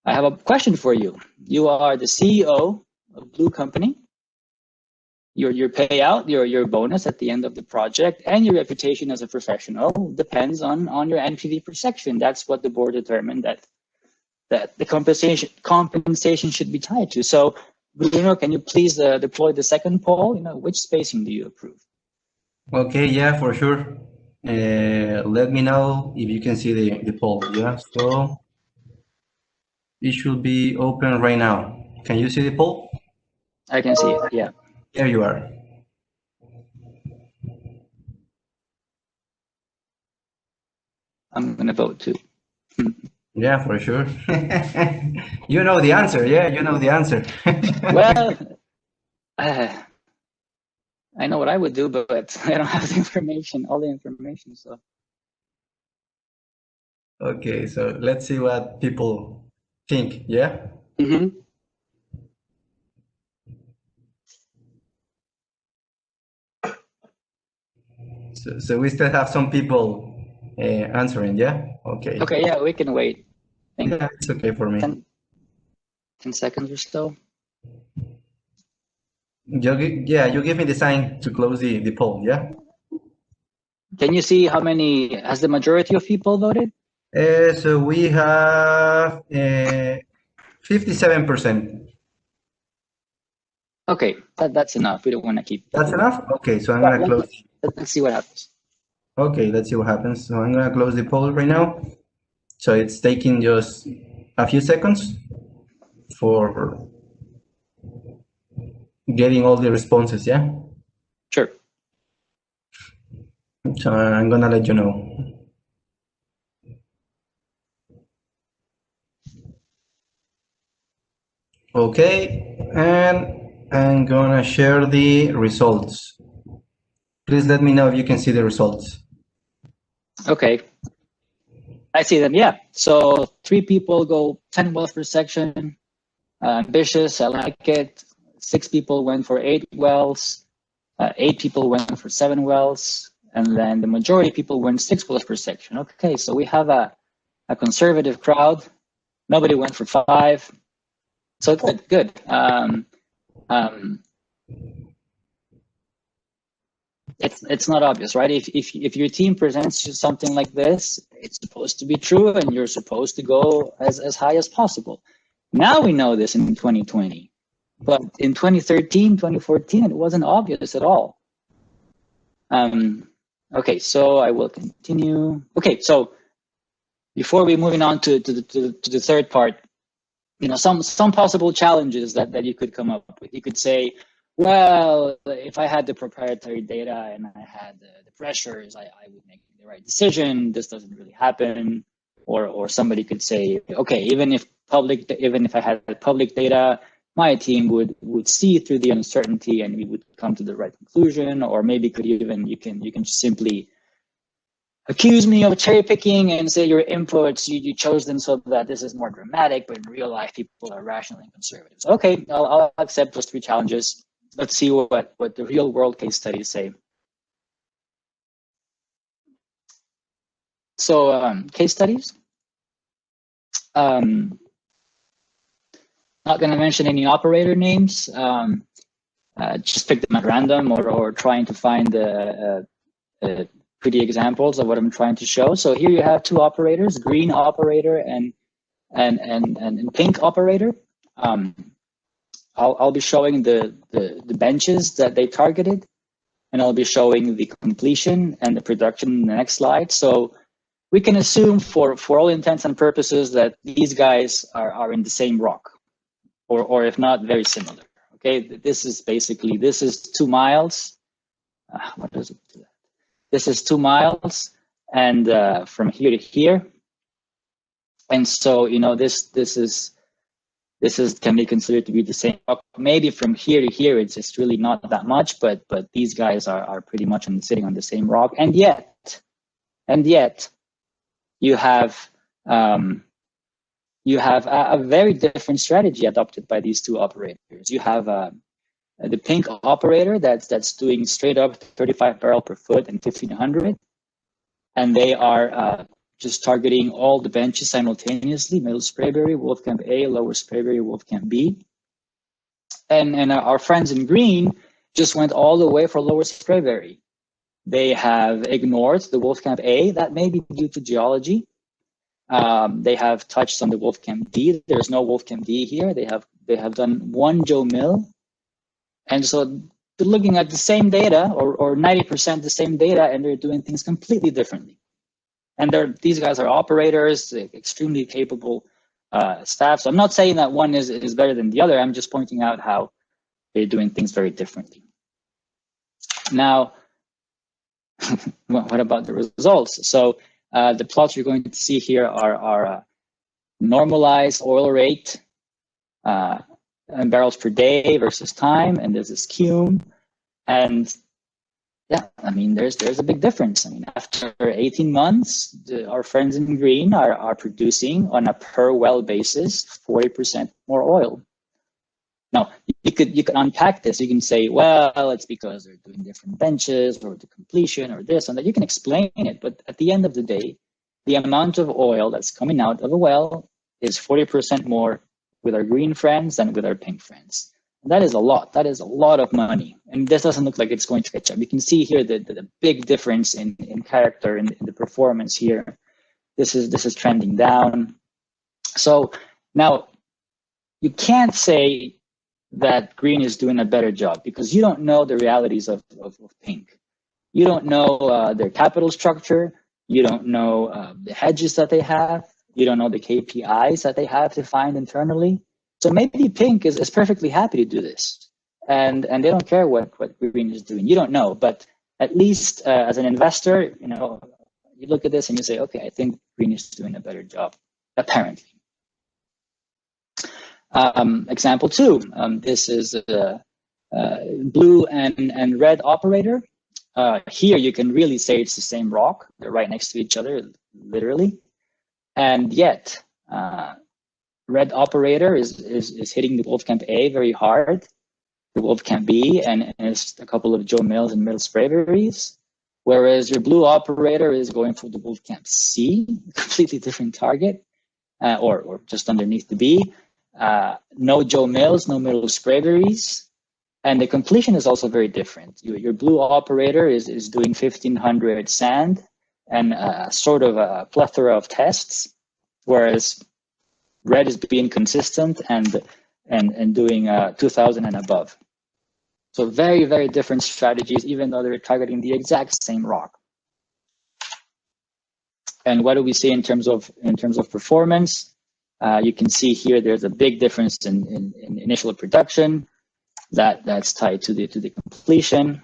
I have a question for you. You are the CEO of Blue Company. Your payout, your bonus at the end of the project, and your reputation as a professional depends on your NPV per section. That's what the board determined that the compensation should be tied to. So, Bruno, can you please deploy the second poll? You know, which spacing do you approve? Okay, yeah, for sure. Let me know if you can see the poll. Yeah, so it should be open right now. Can you see the poll? I can see it, yeah. There you are. I'm gonna vote too. Yeah, for sure. You know the answer, yeah, you know the answer. Well, I know what I would do, but I don't have the information, all the information, so. Okay, so let's see what people think, yeah? Mm-hmm. So we still have some people answering, yeah? Okay. Okay, yeah, we can wait. Yeah, it's okay for me. 10 seconds or so. Yeah, you give me the sign to close the poll, yeah? Can you see how many, has the majority of people voted? So we have 57%. Okay, that's enough. We don't want to keep. That's enough? Okay, so I'm gonna close. Let's see what happens. Okay, let's see what happens. So I'm gonna close the poll right now. So it's taking just a few seconds for getting all the responses, yeah? Sure. So I'm gonna let you know. Okay, and I'm gonna share the results. Please let me know if you can see the results. Okay. I see them, yeah. So 3 people go 10 wells per section. Ambitious, I like it. 6 people went for 8 wells. 8 people went for 7 wells. And then the majority of people went 6 wells per section. Okay, so we have a conservative crowd. Nobody went for 5. So good. It's not obvious, right? If your team presents you something like this, it's supposed to be true, and you're supposed to go as high as possible. Now we know this in 2020, but in 2013, 2014, it wasn't obvious at all. Okay, so I will continue. Okay, so before we moving on to the third part, you know, some possible challenges that you could come up with. You could say, well, if I had the proprietary data and I had the pressures, I would make the right decision. This doesn't really happen. Or somebody could say, okay, even if I had public data, my team would see through the uncertainty and we would come to the right conclusion. Or maybe you can simply accuse me of cherry picking and say your inputs, you chose them so that this is more dramatic, but in real life, people are rational and conservative. So, okay, I'll accept those 3 challenges. Let's see what the real world case studies say. So case studies. Not going to mention any operator names. Just pick them at random or trying to find pretty examples of what I'm trying to show. So here you have 2 operators, green operator and and pink operator. I'll be showing the benches that they targeted, and I'll be showing the completion and the production in the next slide. So we can assume for all intents and purposes that these guys are in the same rock, or if not, very similar. Okay, this is 2 miles. What does it do? This is 2 miles, and from here to here. And so, you know, this can be considered to be the same. Maybe from here to here, it's just really not that much, but these guys are pretty much sitting on the same rock. And yet, you have a very different strategy adopted by these two operators. You have the pink operator that's doing straight up 35 barrel per foot and 1500, and they are just targeting all the benches simultaneously: Middle Sprayberry, Wolfcamp A, Lower Sprayberry, Wolfcamp B. And our friends in green just went all the way for Lower Sprayberry. They have ignored the Wolfcamp A. That may be due to geology. They have touched on the Wolfcamp D. There's no Wolfcamp D here. They have done one Joe Mill. And so they're looking at the same data, or 90% the same data, and they're doing things completely differently. And these guys are operators, extremely capable staff. So I'm not saying that one is better than the other. I'm just pointing out how they're doing things very differently. Now, what about the results? So the plots you're going to see here are normalized oil rate and barrels per day versus time, and this is cum. And yeah, I mean, there's a big difference. I mean, after 18 months, our friends in green are producing on a per well basis 40% more oil. Now, you could unpack this. You can say, well, it's because they're doing different benches, or the completion, or this and that. You can explain it, but at the end of the day, the amount of oil that's coming out of a well is 40% more with our green friends than with our pink friends. And that is a lot. That is a lot of money. And this doesn't look like it's going to catch up. You can see here the big difference in character, in the performance here. This is trending down. So now you can't say that green is doing a better job, because you don't know the realities of pink. You don't know their capital structure. You don't know the hedges that they have. You don't know the KPIs that they have defined internally. So maybe pink is perfectly happy to do this, and they don't care what green is doing. You don't know, but at least as an investor, you know, you look at this and you say, okay, I think green is doing a better job, apparently. Example 2, this is a blue and red operator. Here you can really say it's the same rock. They're right next to each other, literally. And yet, red operator is hitting the Wolfcamp A very hard, the Wolfcamp B, and it's a couple of Joe Mills and Middle Sprayberries. Whereas your blue operator is going for the Wolfcamp C, completely different target, or just underneath the B. No Joe Mills, no Middle Sprayberries. And the completion is also very different. Your blue operator is doing 1500 sand and sort of a plethora of tests, whereas red is being consistent and doing 2000 and above. So very, very different strategies, even though they're targeting the exact same rock. And what do we see in terms of performance? You can see here there's a big difference in initial production. That's tied to the completion.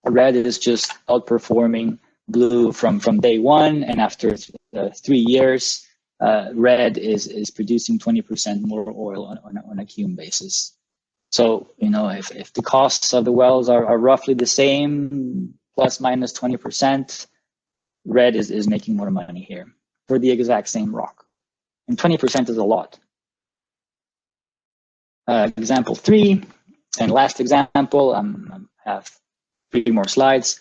Red is just outperforming blue from day one, and after 3 years, red is producing 20% more oil on a cum basis. So, you know, if the costs of the wells are roughly the same, plus minus 20%, red is making more money here for the exact same rock. And 20% is a lot. Example 3, and last example, I have 3 more slides.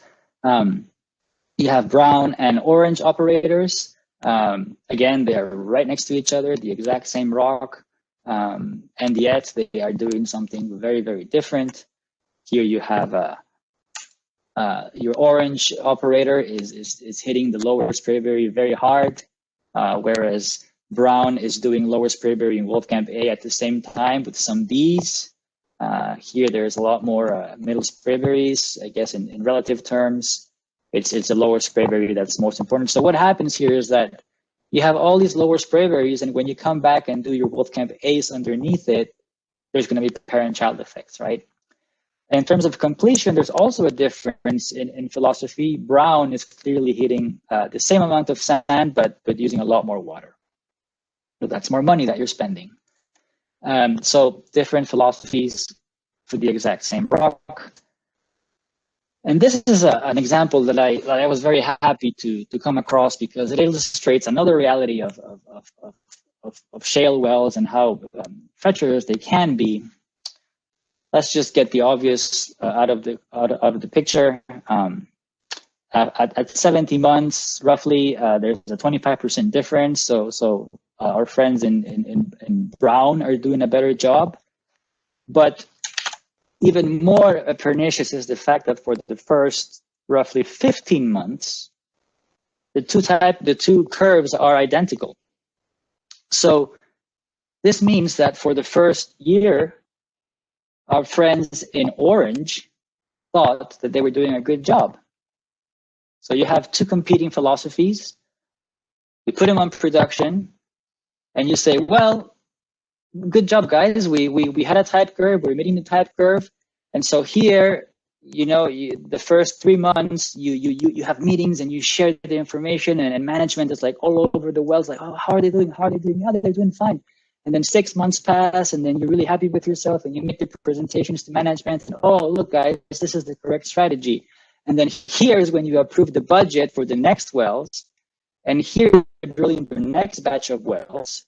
You have brown and orange operators. Again, they are right next to each other, the exact same rock, and yet they are doing something very, very different. Here you have your orange operator is hitting the Lower Sprayberry very hard, whereas Brown is doing Lower Spraberry and Wolfcamp A at the same time with some Bs. Here there's a lot more Middle Spraberries, I guess in relative terms. It's a Lower Spraberry that's most important. So what happens here is that you have all these Lower Spraberries, and when you come back and do your Wolfcamp A's underneath it, there's going to be parent-child effects, right? And in terms of completion, there's also a difference in philosophy. Brown is clearly hitting the same amount of sand, but using a lot more water. So that's more money that you're spending. So different philosophies for the exact same rock. And this is an example that I was very happy to come across, because it illustrates another reality of shale wells and how treacherous they can be. Let's just get the obvious out of the picture. At 70 months, roughly, there's a 25% difference. So our friends in Brown are doing a better job. But even more pernicious is the fact that for the first roughly 15 months, the two curves are identical. So this means that for the first year, our friends in orange thought that they were doing a good job. So you have two competing philosophies. You put them on production, and you say, well, good job, guys. We had a type curve. We're meeting the type curve. And so here, the first 3 months, you have meetings and you share the information, and management is like all over the wells, like, oh, how are they doing? How are they doing? Yeah, they're doing fine. And then 6 months pass, and then you're really happy with yourself, and you make the presentations to management. And, oh, look, guys, this is the correct strategy. And then here's when you approve the budget for the next wells. And here you're drilling the next batch of wells.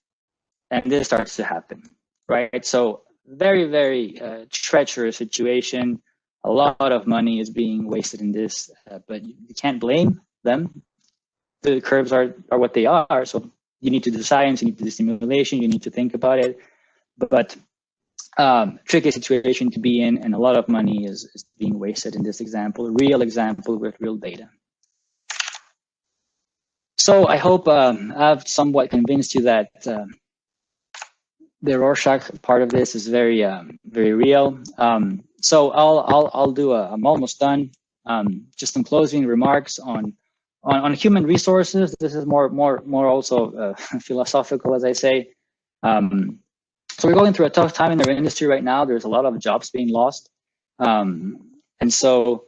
And this starts to happen, right? So very, very treacherous situation. A lot of money is being wasted in this, but you can't blame them. The curves are what they are. So you need to do the science, you need to do the simulation, you need to think about it. But tricky situation to be in, and a lot of money is being wasted in this example, a real example with real data. So I hope I've somewhat convinced you that the Rorschach part of this is very, very real. So I'll do I'm almost done. Just some closing remarks on human resources. This is more also philosophical, as I say. So we're going through a tough time in our industry right now. There's a lot of jobs being lost. And so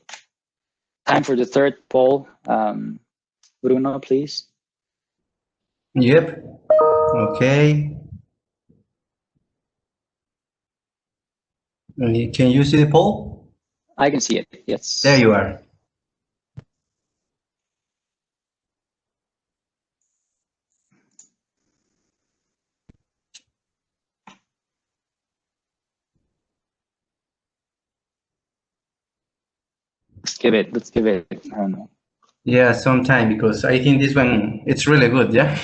time for the third poll. Bruno, please. Yep. Okay. Can you see the poll? I can see it, yes. There you are. Let's give it, I don't know. Yeah, some time, because I think this one, it's really good, yeah?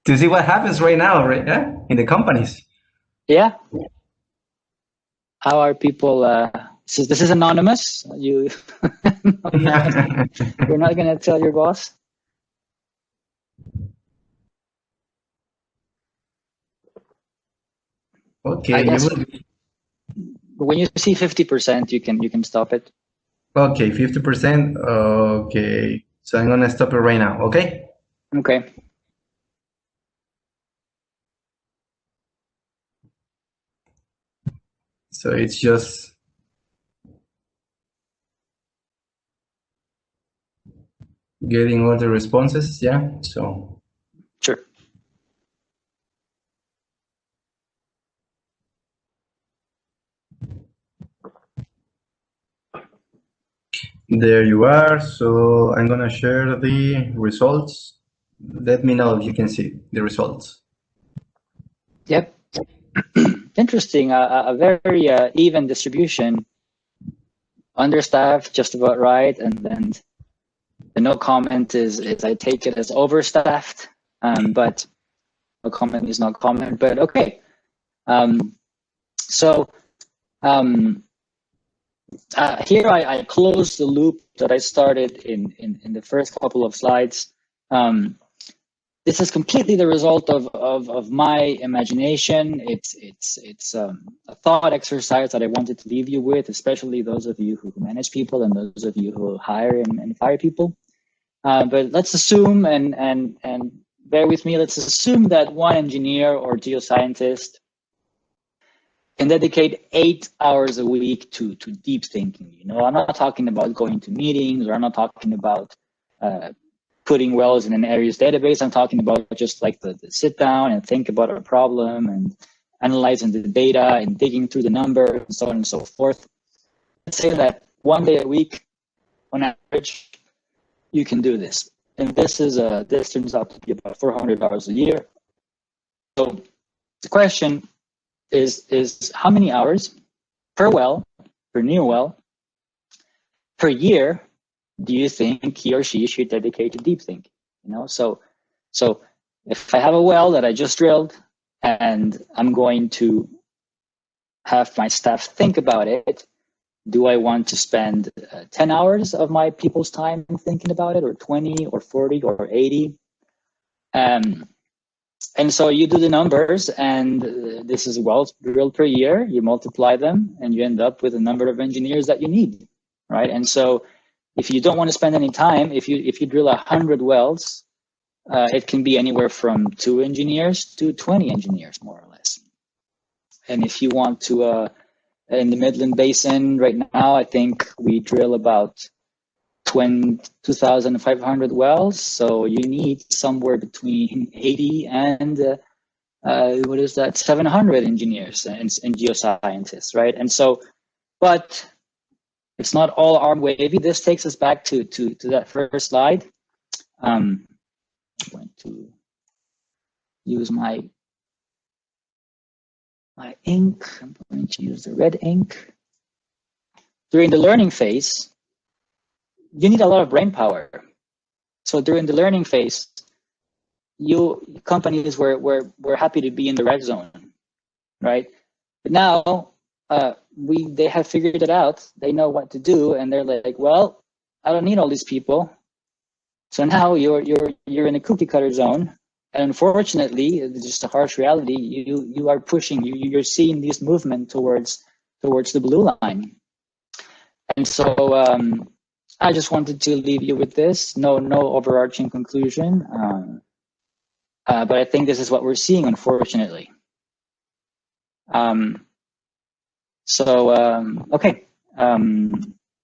To see what happens right now, right? Yeah? In the companies. Yeah. How are people, this is anonymous. You're not gonna tell your boss? Okay. I guess when you see 50%, you can stop it. Okay, 50%. Okay, so I'm gonna stop it right now. Okay. Okay. So it's just getting all the responses. Yeah. So. Sure. There you are. So I'm gonna share the results. Let me know if you can see the results. Yep. Interesting. A very even distribution. Understaffed, just about right, and then the no comment is I take it as overstaffed, but no comment is not comment. But okay. Here I close the loop that I started in the first couple of slides. This is completely the result of my imagination. It's a thought exercise that I wanted to leave you with, especially those of you who manage people and those of you who hire and fire people. But let's assume, and bear with me, let's assume that one engineer or geoscientist can dedicate 8 hours a week to deep thinking. You know, I'm not talking about going to meetings, or I'm not talking about putting wells in an area's database. I'm talking about just like the sit down and think about a problem and analyzing the data and digging through the numbers and so on and so forth. Let's say that 1 day a week, on average, you can do this. And this turns out to be about 400 hours a year. So the question is how many hours per well, per new well, per year do you think he or she should dedicate to deep thinking? You know, so if I have a well that I just drilled and I'm going to have my staff think about it, do I want to spend 10 hours of my people's time thinking about it, or 20 or 40 or 80? And so you do the numbers, and this is wells drilled per year. You multiply them, and you end up with the number of engineers that you need, right? And so if you don't want to spend any time, if you drill 100 wells, it can be anywhere from 2 engineers to 20 engineers, more or less. And if you want to, in the Midland Basin right now, I think we drill about 2,500 wells. So you need somewhere between 80 and 700 engineers and geoscientists, right? And so, but it's not all arm wavy. This takes us back to that first slide. I'm going to use my ink. I'm going to use the red ink. During the learning phase, you need a lot of brain power. So during the learning phase, companies were happy to be in the red zone, right? But now they have figured it out. They know what to do, and they're like, well, I don't need all these people. So now you're in a cookie cutter zone. And unfortunately, it's just a harsh reality. You are pushing. You're seeing this movement towards the blue line. And so I just wanted to leave you with this. No overarching conclusion. But I think this is what we're seeing, unfortunately. Okay.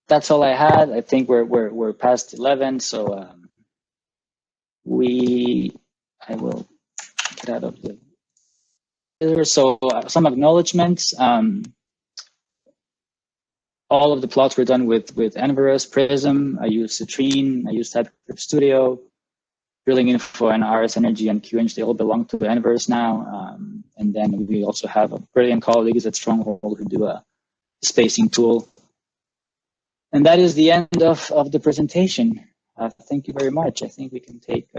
That's all I had. I think we're past 11. So I will get out of the. So some acknowledgements. All of the plots were done with Enverus, Prism. I use Citrine. I use TypeScript Studio. Drilling Info and RS Energy and QEng, they all belong to Enverus now. And then we also have brilliant colleagues at Stronghold who do a spacing tool. And that is the end of the presentation. Thank you very much. I think we can take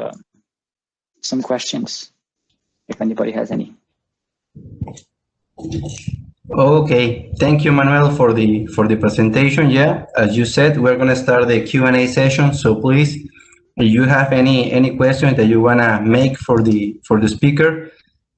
some questions if anybody has any. Okay, thank you, Manuel, for the presentation. Yeah, as you said, we're going to start the Q&A session. So please, if you have any questions that you want to make for the speaker,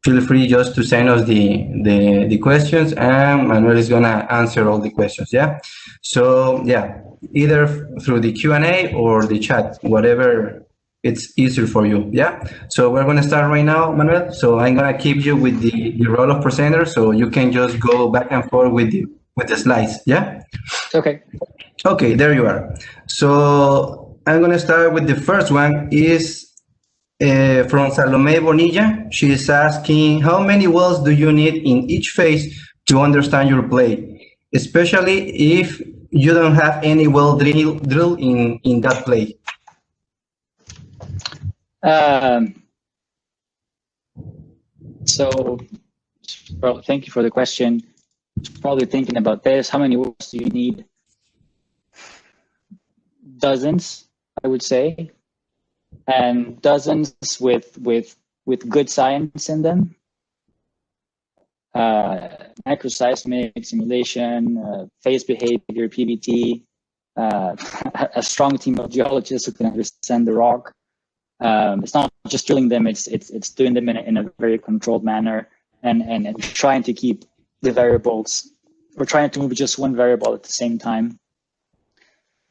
feel free just to send us the questions, and Manuel is going to answer all the questions. Yeah. So yeah, either through the Q&A or the chat, whatever it's easier for you. Yeah. So we're going to start right now, Manuel. So I'm going to keep you with the role of presenter, so you can just go back and forth with the slides. Yeah. Okay. Okay, there you are. So I'm going to start with the first one. Is from Salome Bonilla. She is asking, how many wells do you need in each phase to understand your play, especially if you don't have any well drill in that play? So, well, thank you for the question. Probably thinking about this. How many wells do you need? Dozens, I would say, and dozens with good science in them. Microseismic simulation, phase behavior, PBT, a strong team of geologists who can understand the rock. It's not just drilling them; it's doing them in a very controlled manner, and trying to keep the variables, or trying to move just one variable at the same time.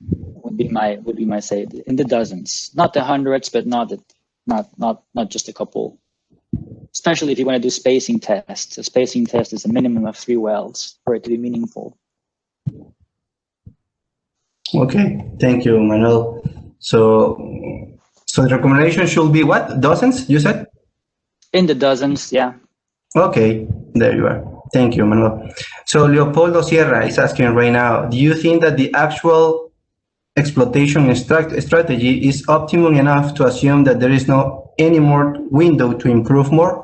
Would be my say, in the dozens, not the hundreds, but not just a couple. Especially if you want to do spacing tests. A spacing test is a minimum of 3 wells for it to be meaningful. Okay, thank you, Manuel. So the recommendation should be what? Dozens, you said? In the dozens, yeah. Okay, there you are. Thank you, Manuel. So Leopoldo Sierra is asking right now, do you think that the actual exploitation strategy is optimal enough to assume that there is no any more window to improve more?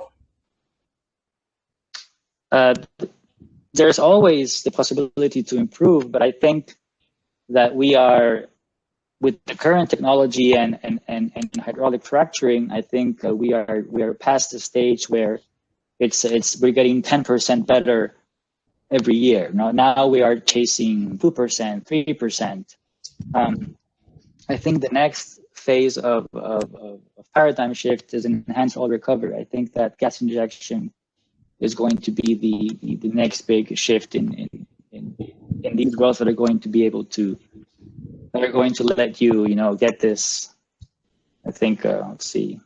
There's always the possibility to improve, but I think that we are, with the current technology and hydraulic fracturing, I think we are past the stage where we're getting 10% better every year. Now we are chasing 2%, 3%. I think the next phase of paradigm shift is enhanced oil recovery. I think that gas injection is going to be the next big shift in these wells that are going to be able to, that are going to let you get this. I think let's see.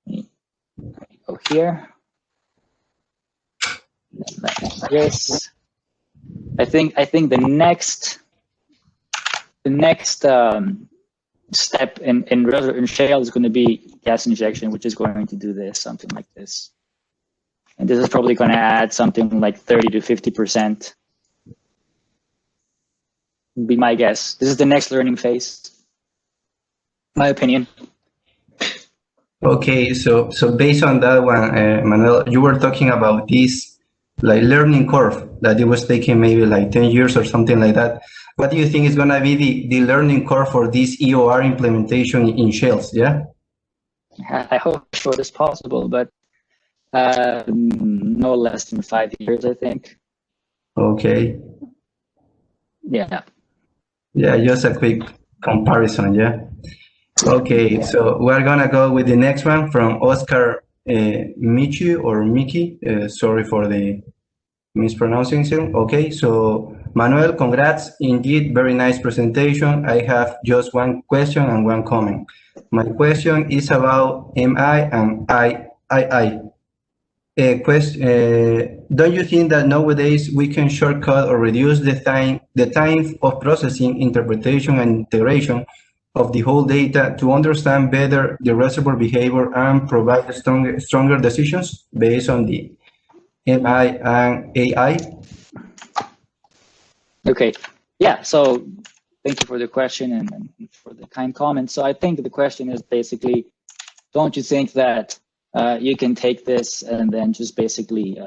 Let me go here. Yes. I think the next step in shale is going to be gas injection, which is going to do this, something like this. And this is probably going to add something like 30 to 50%. Would be my guess. This is the next learning phase, my opinion. Okay, so based on that one, Manuel, you were talking about this like learning curve that it was taking maybe like 10 years or something like that. What do you think is going to be the learning curve for this EOR implementation in shales? Yeah, I hope as short as possible, but no less than 5 years, I think. Okay. Yeah. Yeah, just a quick comparison. Yeah. Okay, yeah. So we're gonna go with the next one from Oscar Michi or Miki. Sorry for the mispronouncing. Okay, so Manuel, congrats. Indeed, very nice presentation. I have just one question and one comment. My question is about MI and II. Don't you think that nowadays we can shortcut or reduce the time of processing, interpretation, and integration of the whole data to understand better the reservoir behavior and provide stronger decisions based on the MI and AI? Okay. Yeah. So thank you for the question and for the kind comment. So I think the question is basically, don't you think that you can take this and then just basically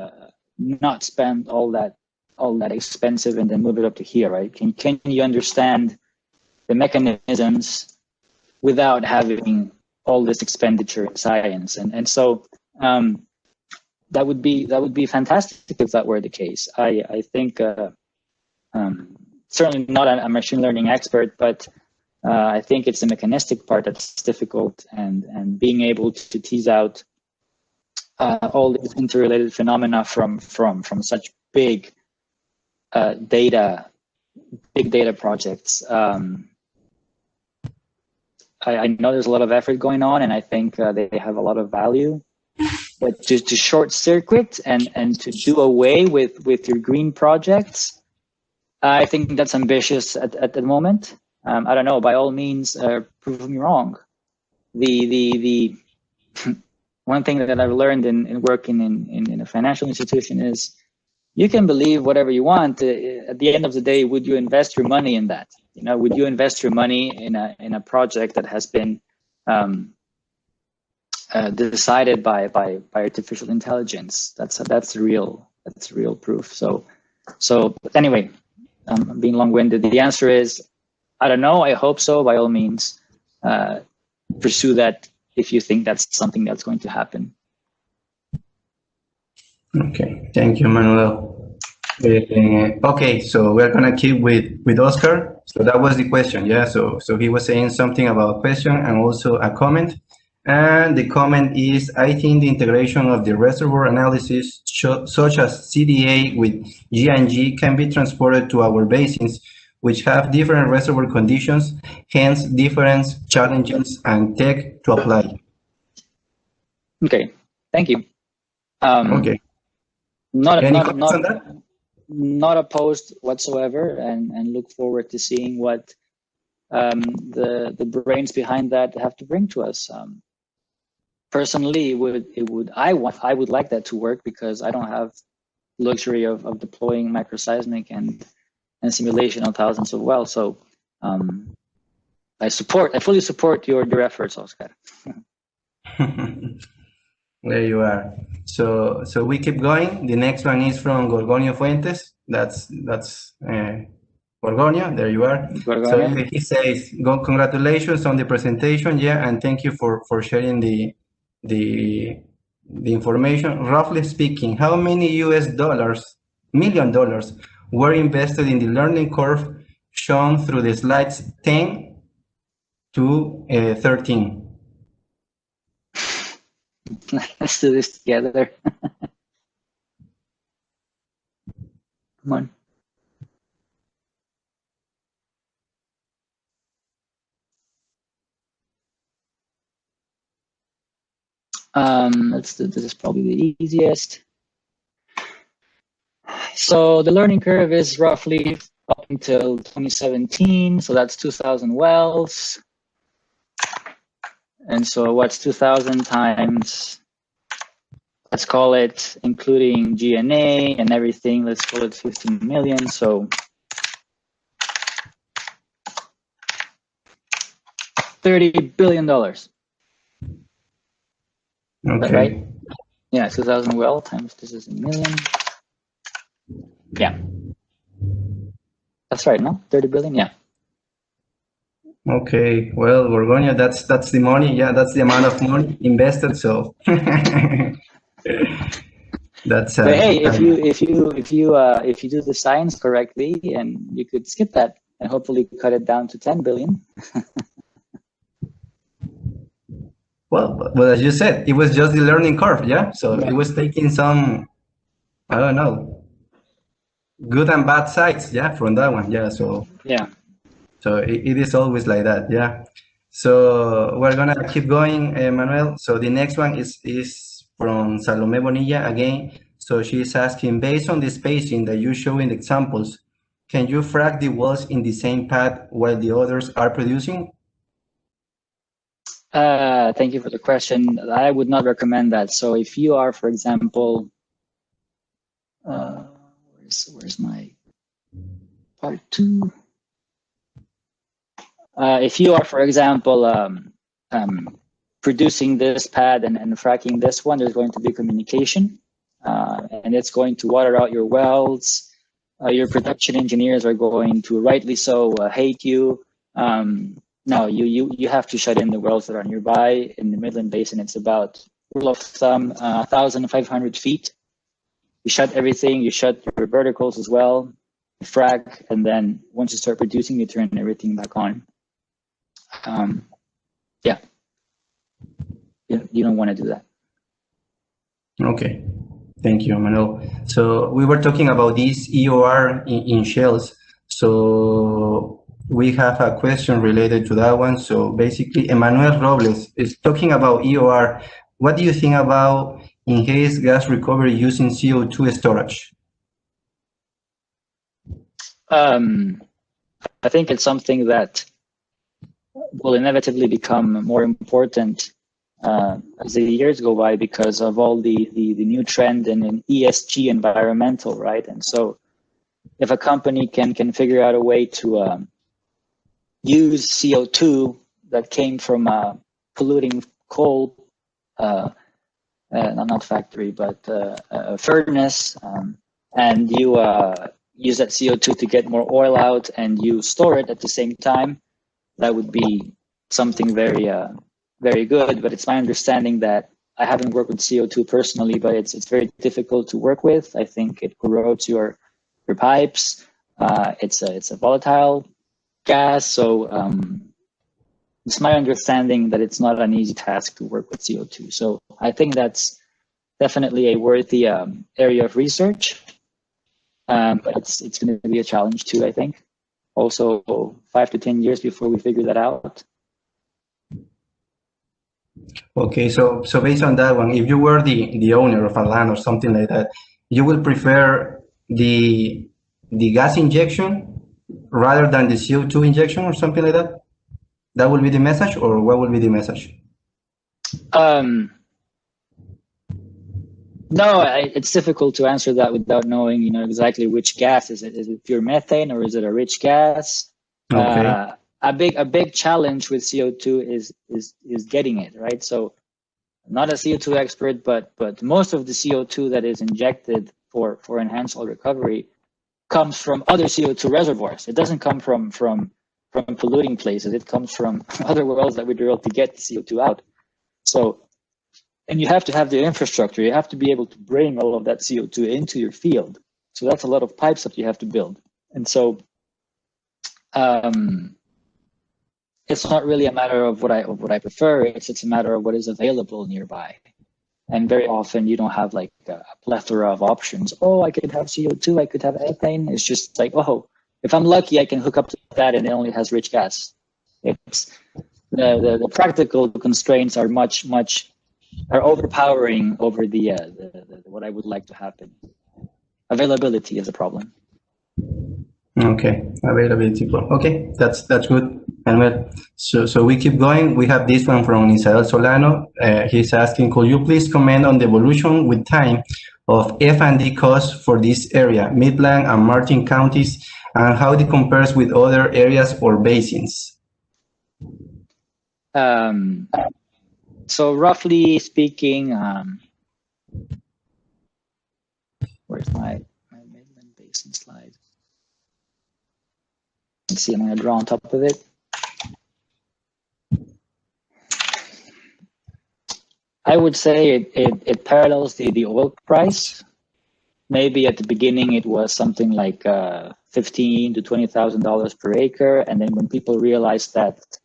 not spend all that expensive and then move it up to here, right? Can you understand the mechanisms without having all this expenditure in science? And so that would be fantastic if that were the case. I think certainly not a machine learning expert, but I think it's the mechanistic part that's difficult, and being able to tease out all these interrelated phenomena from such big data projects. I know there's a lot of effort going on, and I think they have a lot of value. But to short circuit and to do away with your green projects, I think that's ambitious at the moment. I don't know. By all means, prove me wrong. The one thing that I've learned in working in a financial institution is you can believe whatever you want. At the end of the day, would you invest your money in that? Would you invest your money in a project that has been decided by artificial intelligence? That's real proof. So anyway, I'm being long-winded. The answer is, I don't know. I hope so. By all means, pursue that if you think that's something that's going to happen. Okay, thank you, Manuel. Okay, so we're gonna keep with Oscar. So that was the question. Yeah. So he was saying something about a question and also a comment. And the comment is, I think the integration of the reservoir analysis, such as CDA with G&G, can be transported to our basins, which have different reservoir conditions, hence different challenges and tech to apply. Okay, thank you. Okay. Any comments on that? Not opposed whatsoever, and look forward to seeing what the brains behind that have to bring to us. Personally, I would like that to work, because I don't have luxury of deploying microseismic and simulation on thousands of wells. So I fully support your efforts, Oscar. There you are. So we keep going. The next one is from Gorgonio Fuentes. That's Gorgonio. There you are. Gorgonio. So he says, congratulations on the presentation. Yeah, and thank you for sharing the information. Roughly speaking, how many million dollars were invested in the learning curve shown through the slides 10 to 13? Let's do this together. Come on. Let's do this. Is probably the easiest. So the learning curve is roughly up until 2017. So that's 2,000 wells. And so what's 2,000 times, let's call it, including G&A and everything, let's call it 15 million. So $30 billion. Okay. Right? Yeah, 2,000 well times this is a million. Yeah. That's right, no? 30 billion, yeah. Okay, well, Gorgonio, that's the money. Yeah, that's the amount of money invested. So that's. But hey, if you do the science correctly, and you could skip that and hopefully cut it down to 10 billion. Well, as you said, it was just the learning curve. Yeah, so it was taking some, I don't know, good and bad sides. Yeah, from that one. Yeah, so. Yeah. So it is always like that, yeah. So we're gonna keep going, Manuel. So the next one is from Salome Bonilla again. So she's asking, based on the spacing that you show in the examples, can you frac the wells in the same path while the others are producing? Thank you for the question. I would not recommend that. So if you are, for example, where's my part 2? If you are, for example, producing this pad and fracking this one, there's going to be communication, and it's going to water out your wells. Your production engineers are going to, rightly so, hate you. No, you have to shut in the wells that are nearby. In the Midland Basin, it's about, rule of thumb, 1,500 feet. You shut everything. You shut your verticals as well. You frack, and then once you start producing, you turn everything back on. Yeah, you don't want to do that. Okay, thank you, Manuel. So we were talking about this EOR in shales. So we have a question related to that one. So basically, Emmanuel Robles is talking about EOR. What do you think about enhanced gas recovery using CO2 storage? I think it's something that will inevitably become more important as the years go by, because of all the new trend in ESG, environmental, right? And so if a company can figure out a way to use CO2 that came from polluting coal, not factory, but a furnace, and you use that CO2 to get more oil out, and you store it at the same time, that would be something very, very good. But it's my understanding that, I haven't worked with CO2 personally, but it's very difficult to work with. I think it corrodes your pipes. It's a volatile gas. So it's my understanding that it's not an easy task to work with CO2. So I think that's definitely a worthy area of research. But it's going to be a challenge too, I think. Also, 5 to 10 years before we figure that out. Okay, so based on that one, if you were the owner of a land or something like that, you will prefer the gas injection rather than the CO2 injection or something like that? That will be the message, or what will be the message? No, it's difficult to answer that without knowing, exactly which gas is it. Is it pure methane or is it a rich gas? Okay. A big challenge with CO2 is getting it right. So, not a CO2 expert, but most of the CO2 that is injected for enhanced oil recovery comes from other CO2 reservoirs. It doesn't come from polluting places. It comes from other wells that we drill to get the CO2 out. So. And you have to have the infrastructure. You have to be able to bring all of that CO2 into your field. So that's a lot of pipes that you have to build. And so it's not really a matter of what I prefer. It's a matter of what is available nearby. And very often you don't have like a plethora of options. Oh, I could have CO2. I could have ethane. It's just like, oh, if I'm lucky, I can hook up to that and it only has rich gas. It's the practical constraints are are overpowering over the what I would like to happen. Availability is a problem. Okay, availability. Okay, that's good. And well, so we keep going. We have this one from Isabel Solano. He's asking, could you please comment on the evolution with time of F&D costs for this area, Midland and Martin counties, and how it compares with other areas or basins? So roughly speaking, where's my Midland Basin slide? Let's see, I'm going to draw on top of it. I would say it parallels the oil price. Maybe at the beginning it was something like $15,000 to $20,000 per acre, and then when people realized that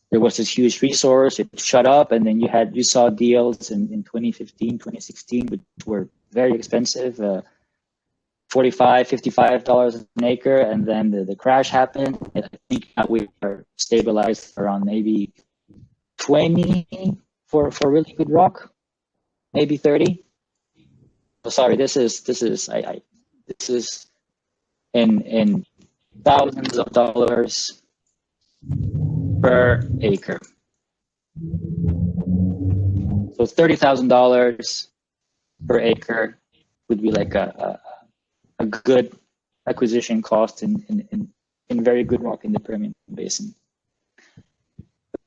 there was this huge resource, it shut up, and then you saw deals in 2015, 2016, which were very expensive, $45, $55 an acre, and then the crash happened. I think we are stabilized around maybe 20 for really good rock, maybe 30. Oh, sorry, this is in thousands of dollars per acre. So $30,000 per acre would be like a good acquisition cost in very good rock in the Permian Basin.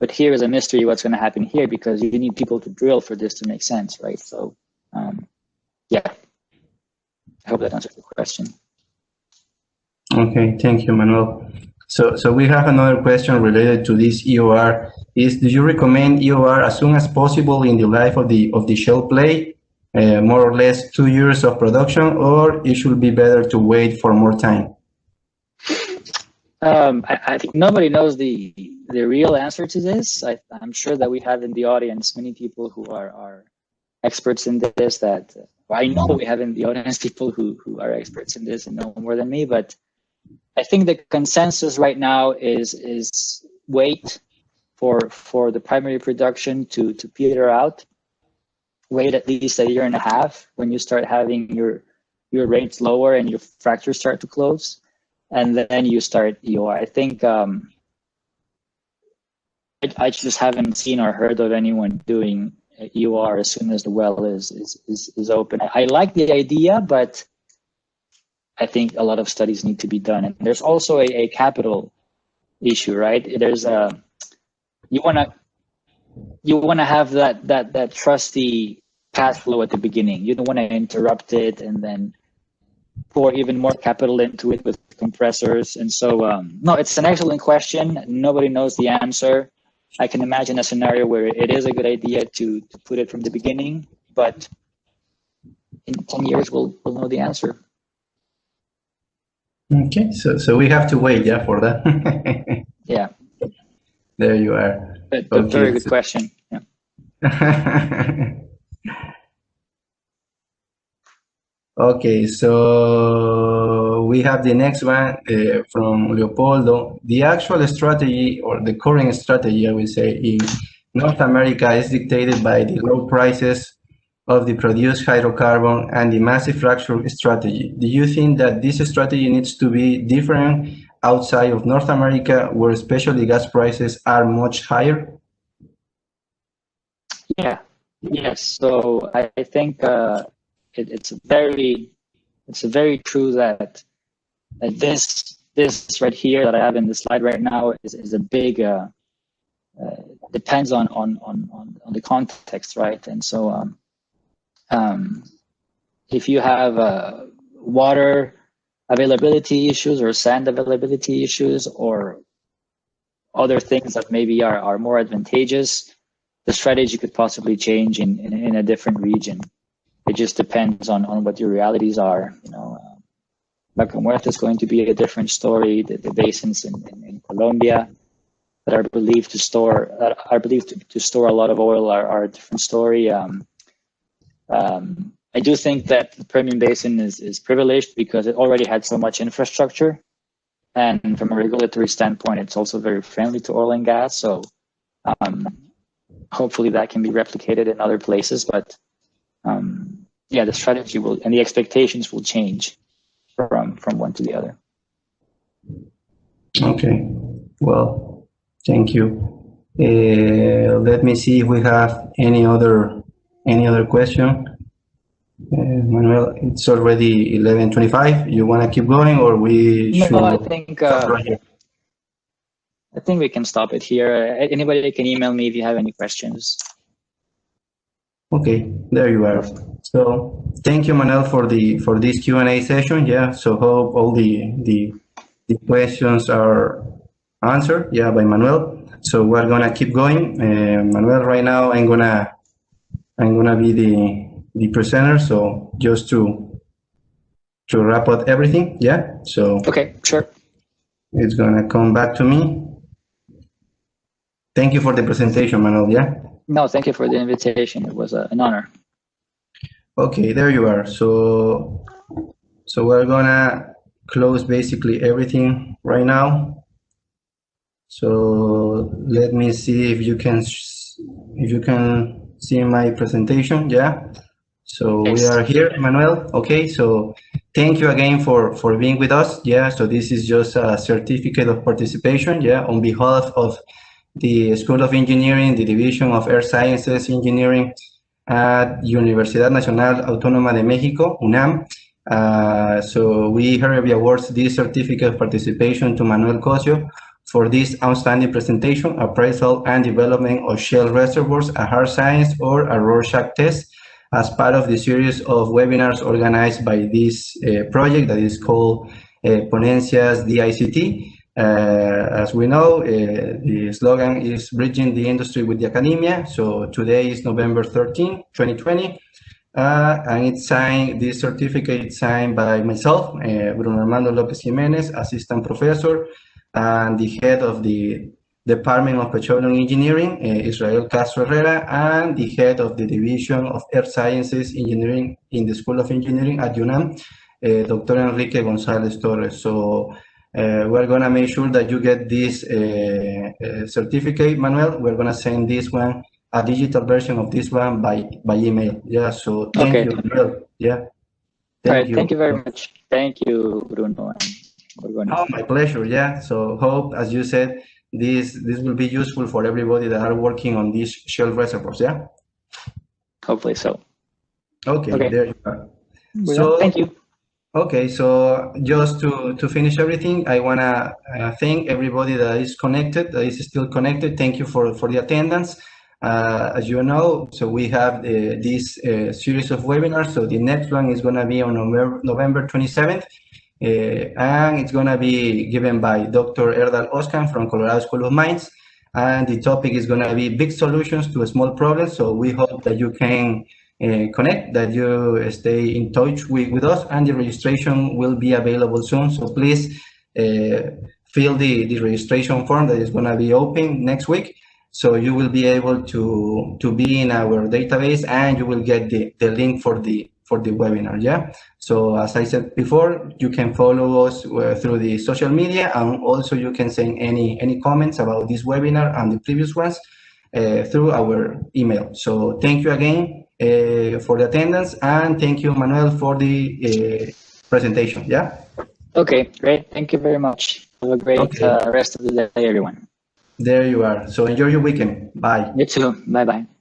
But here is a mystery what's going to happen here, because you need people to drill for this to make sense, right? So yeah, I hope that answers the question. Okay, thank you, Manuel. So we have another question related to this EOR. Do you recommend EOR as soon as possible in the life of the shale play, more or less 2 years of production, or it should be better to wait for more time? I think nobody knows the real answer to this. I'm sure that we have in the audience many people who are experts in this. That I know we have in the audience people who are experts in this and know more than me. But I think the consensus right now is wait for the primary production to peter out. Wait at least a year and a half when you start having your rates lower and your fractures start to close, and then you start EOR. I think I just haven't seen or heard of anyone doing EOR as soon as the well is open. I like the idea, but I think a lot of studies need to be done. And there's also a capital issue, right? There's you wanna have that trusty cash flow at the beginning. You don't want to interrupt it and then pour even more capital into it with compressors. And so no, it's an excellent question. Nobody knows the answer. I can imagine a scenario where it is a good idea to put it from the beginning, but in 10 years we'll know the answer. Okay, so we have to wait, yeah, for that. Yeah, There you are. but Okay. very good question. Yeah. Okay, so we have the next one from Leopoldo. The actual strategy, or the current strategy, I would say, in North America is dictated by the low prices of the produced hydrocarbon and the massive fracture strategy. Do you think that this strategy needs to be different outside of North America, where especially gas prices are much higher? Yeah. Yes. So I think it's very true that this right here that I have in the slide right now is a big depends on the context, right? And so if you have water availability issues or sand availability issues or other things that maybe are more advantageous, the strategy could possibly change in a different region. It just depends on what your realities are. You know, Vaca Muerta is going to be a different story. The basins in Colombia that are believed to store a lot of oil are a different story. I do think that the Permian Basin is privileged because it already had so much infrastructure, and from a regulatory standpoint, it's also very friendly to oil and gas. So hopefully that can be replicated in other places. But yeah, the strategy will and the expectations will change from one to the other. Okay, well, thank you. Let me see if we have any other question. Manuel, it's already 11:25. You want to keep going, or we should? No, I think we can stop it here. Anybody can email me if you have any questions. Okay, there you are. So thank you, Manuel, for this Q&A session. Yeah, so hope all the questions are answered. Yeah, by Manuel. So we're gonna keep going. Manuel, right now I'm gonna be the presenter. So just to wrap up everything. Yeah. So okay, sure. It's gonna come back to me. Thank you for the presentation, Manuel. Yeah. No, thank you for the invitation. It was an honor. Okay, there you are. So we're gonna close basically everything right now. So let me see if you can see my presentation. Yeah. So yes. We are here, Manuel. Okay. So thank you again for being with us. Yeah. So this is just a certificate of participation. Yeah. On behalf of the School of Engineering, the Division of Earth Sciences Engineering at Universidad Nacional Autónoma de Mexico, UNAM. So we hereby awards this certificate of participation to Manuel Cosio for this outstanding presentation, Appraisal and Development of Shale Reservoirs, a hard science or a Rorschach test, as part of the series of webinars organized by this project that is called Ponencias DICT. As we know, the slogan is Bridging the Industry with the Academia. So today is November 13, 2020. And it's signed, this certificate is signed by myself, Bruno Armando Lopez Jimenez, Assistant Professor, and the head of the Department of Petroleum Engineering, Israel Castro Herrera, and the head of the Division of Earth Sciences Engineering in the School of Engineering at UNAM, Dr. Enrique González Torres. So we're going to make sure that you get this certificate, Manuel. We're going to send this one, a digital version of this one by email. Yeah, so thank you, Manuel. Yeah. Thank you. Thank you very much. Thank you, Bruno. Oh, my pleasure. Yeah. So hope, as you said, this will be useful for everybody that are working on these shale reservoirs. Yeah. Hopefully so. Okay. There you are. So thank you. Okay, so just to finish everything, I want to thank everybody that is connected, that is still connected. Thank you for the attendance. As you know, so we have this series of webinars. So the next one is going to be on November 27th. And it's going to be given by Dr. Erdal Oskan from Colorado School of Mines. And the topic is going to be big solutions to small problems. So we hope that you can connect, that you stay in touch with us, and the registration will be available soon. So please fill the registration form that is going to be open next week. So you will be able to be in our database, and you will get the link for the webinar. Yeah. So as I said before, you can follow us through the social media, and also you can send any comments about this webinar and the previous ones through our email. So thank you again for the attendance, and thank you, Manuel, for the presentation. Yeah. Okay, great. Thank you very much. Have a great rest of the day, everyone. There you are. So enjoy your weekend. Bye. You too. Bye-bye.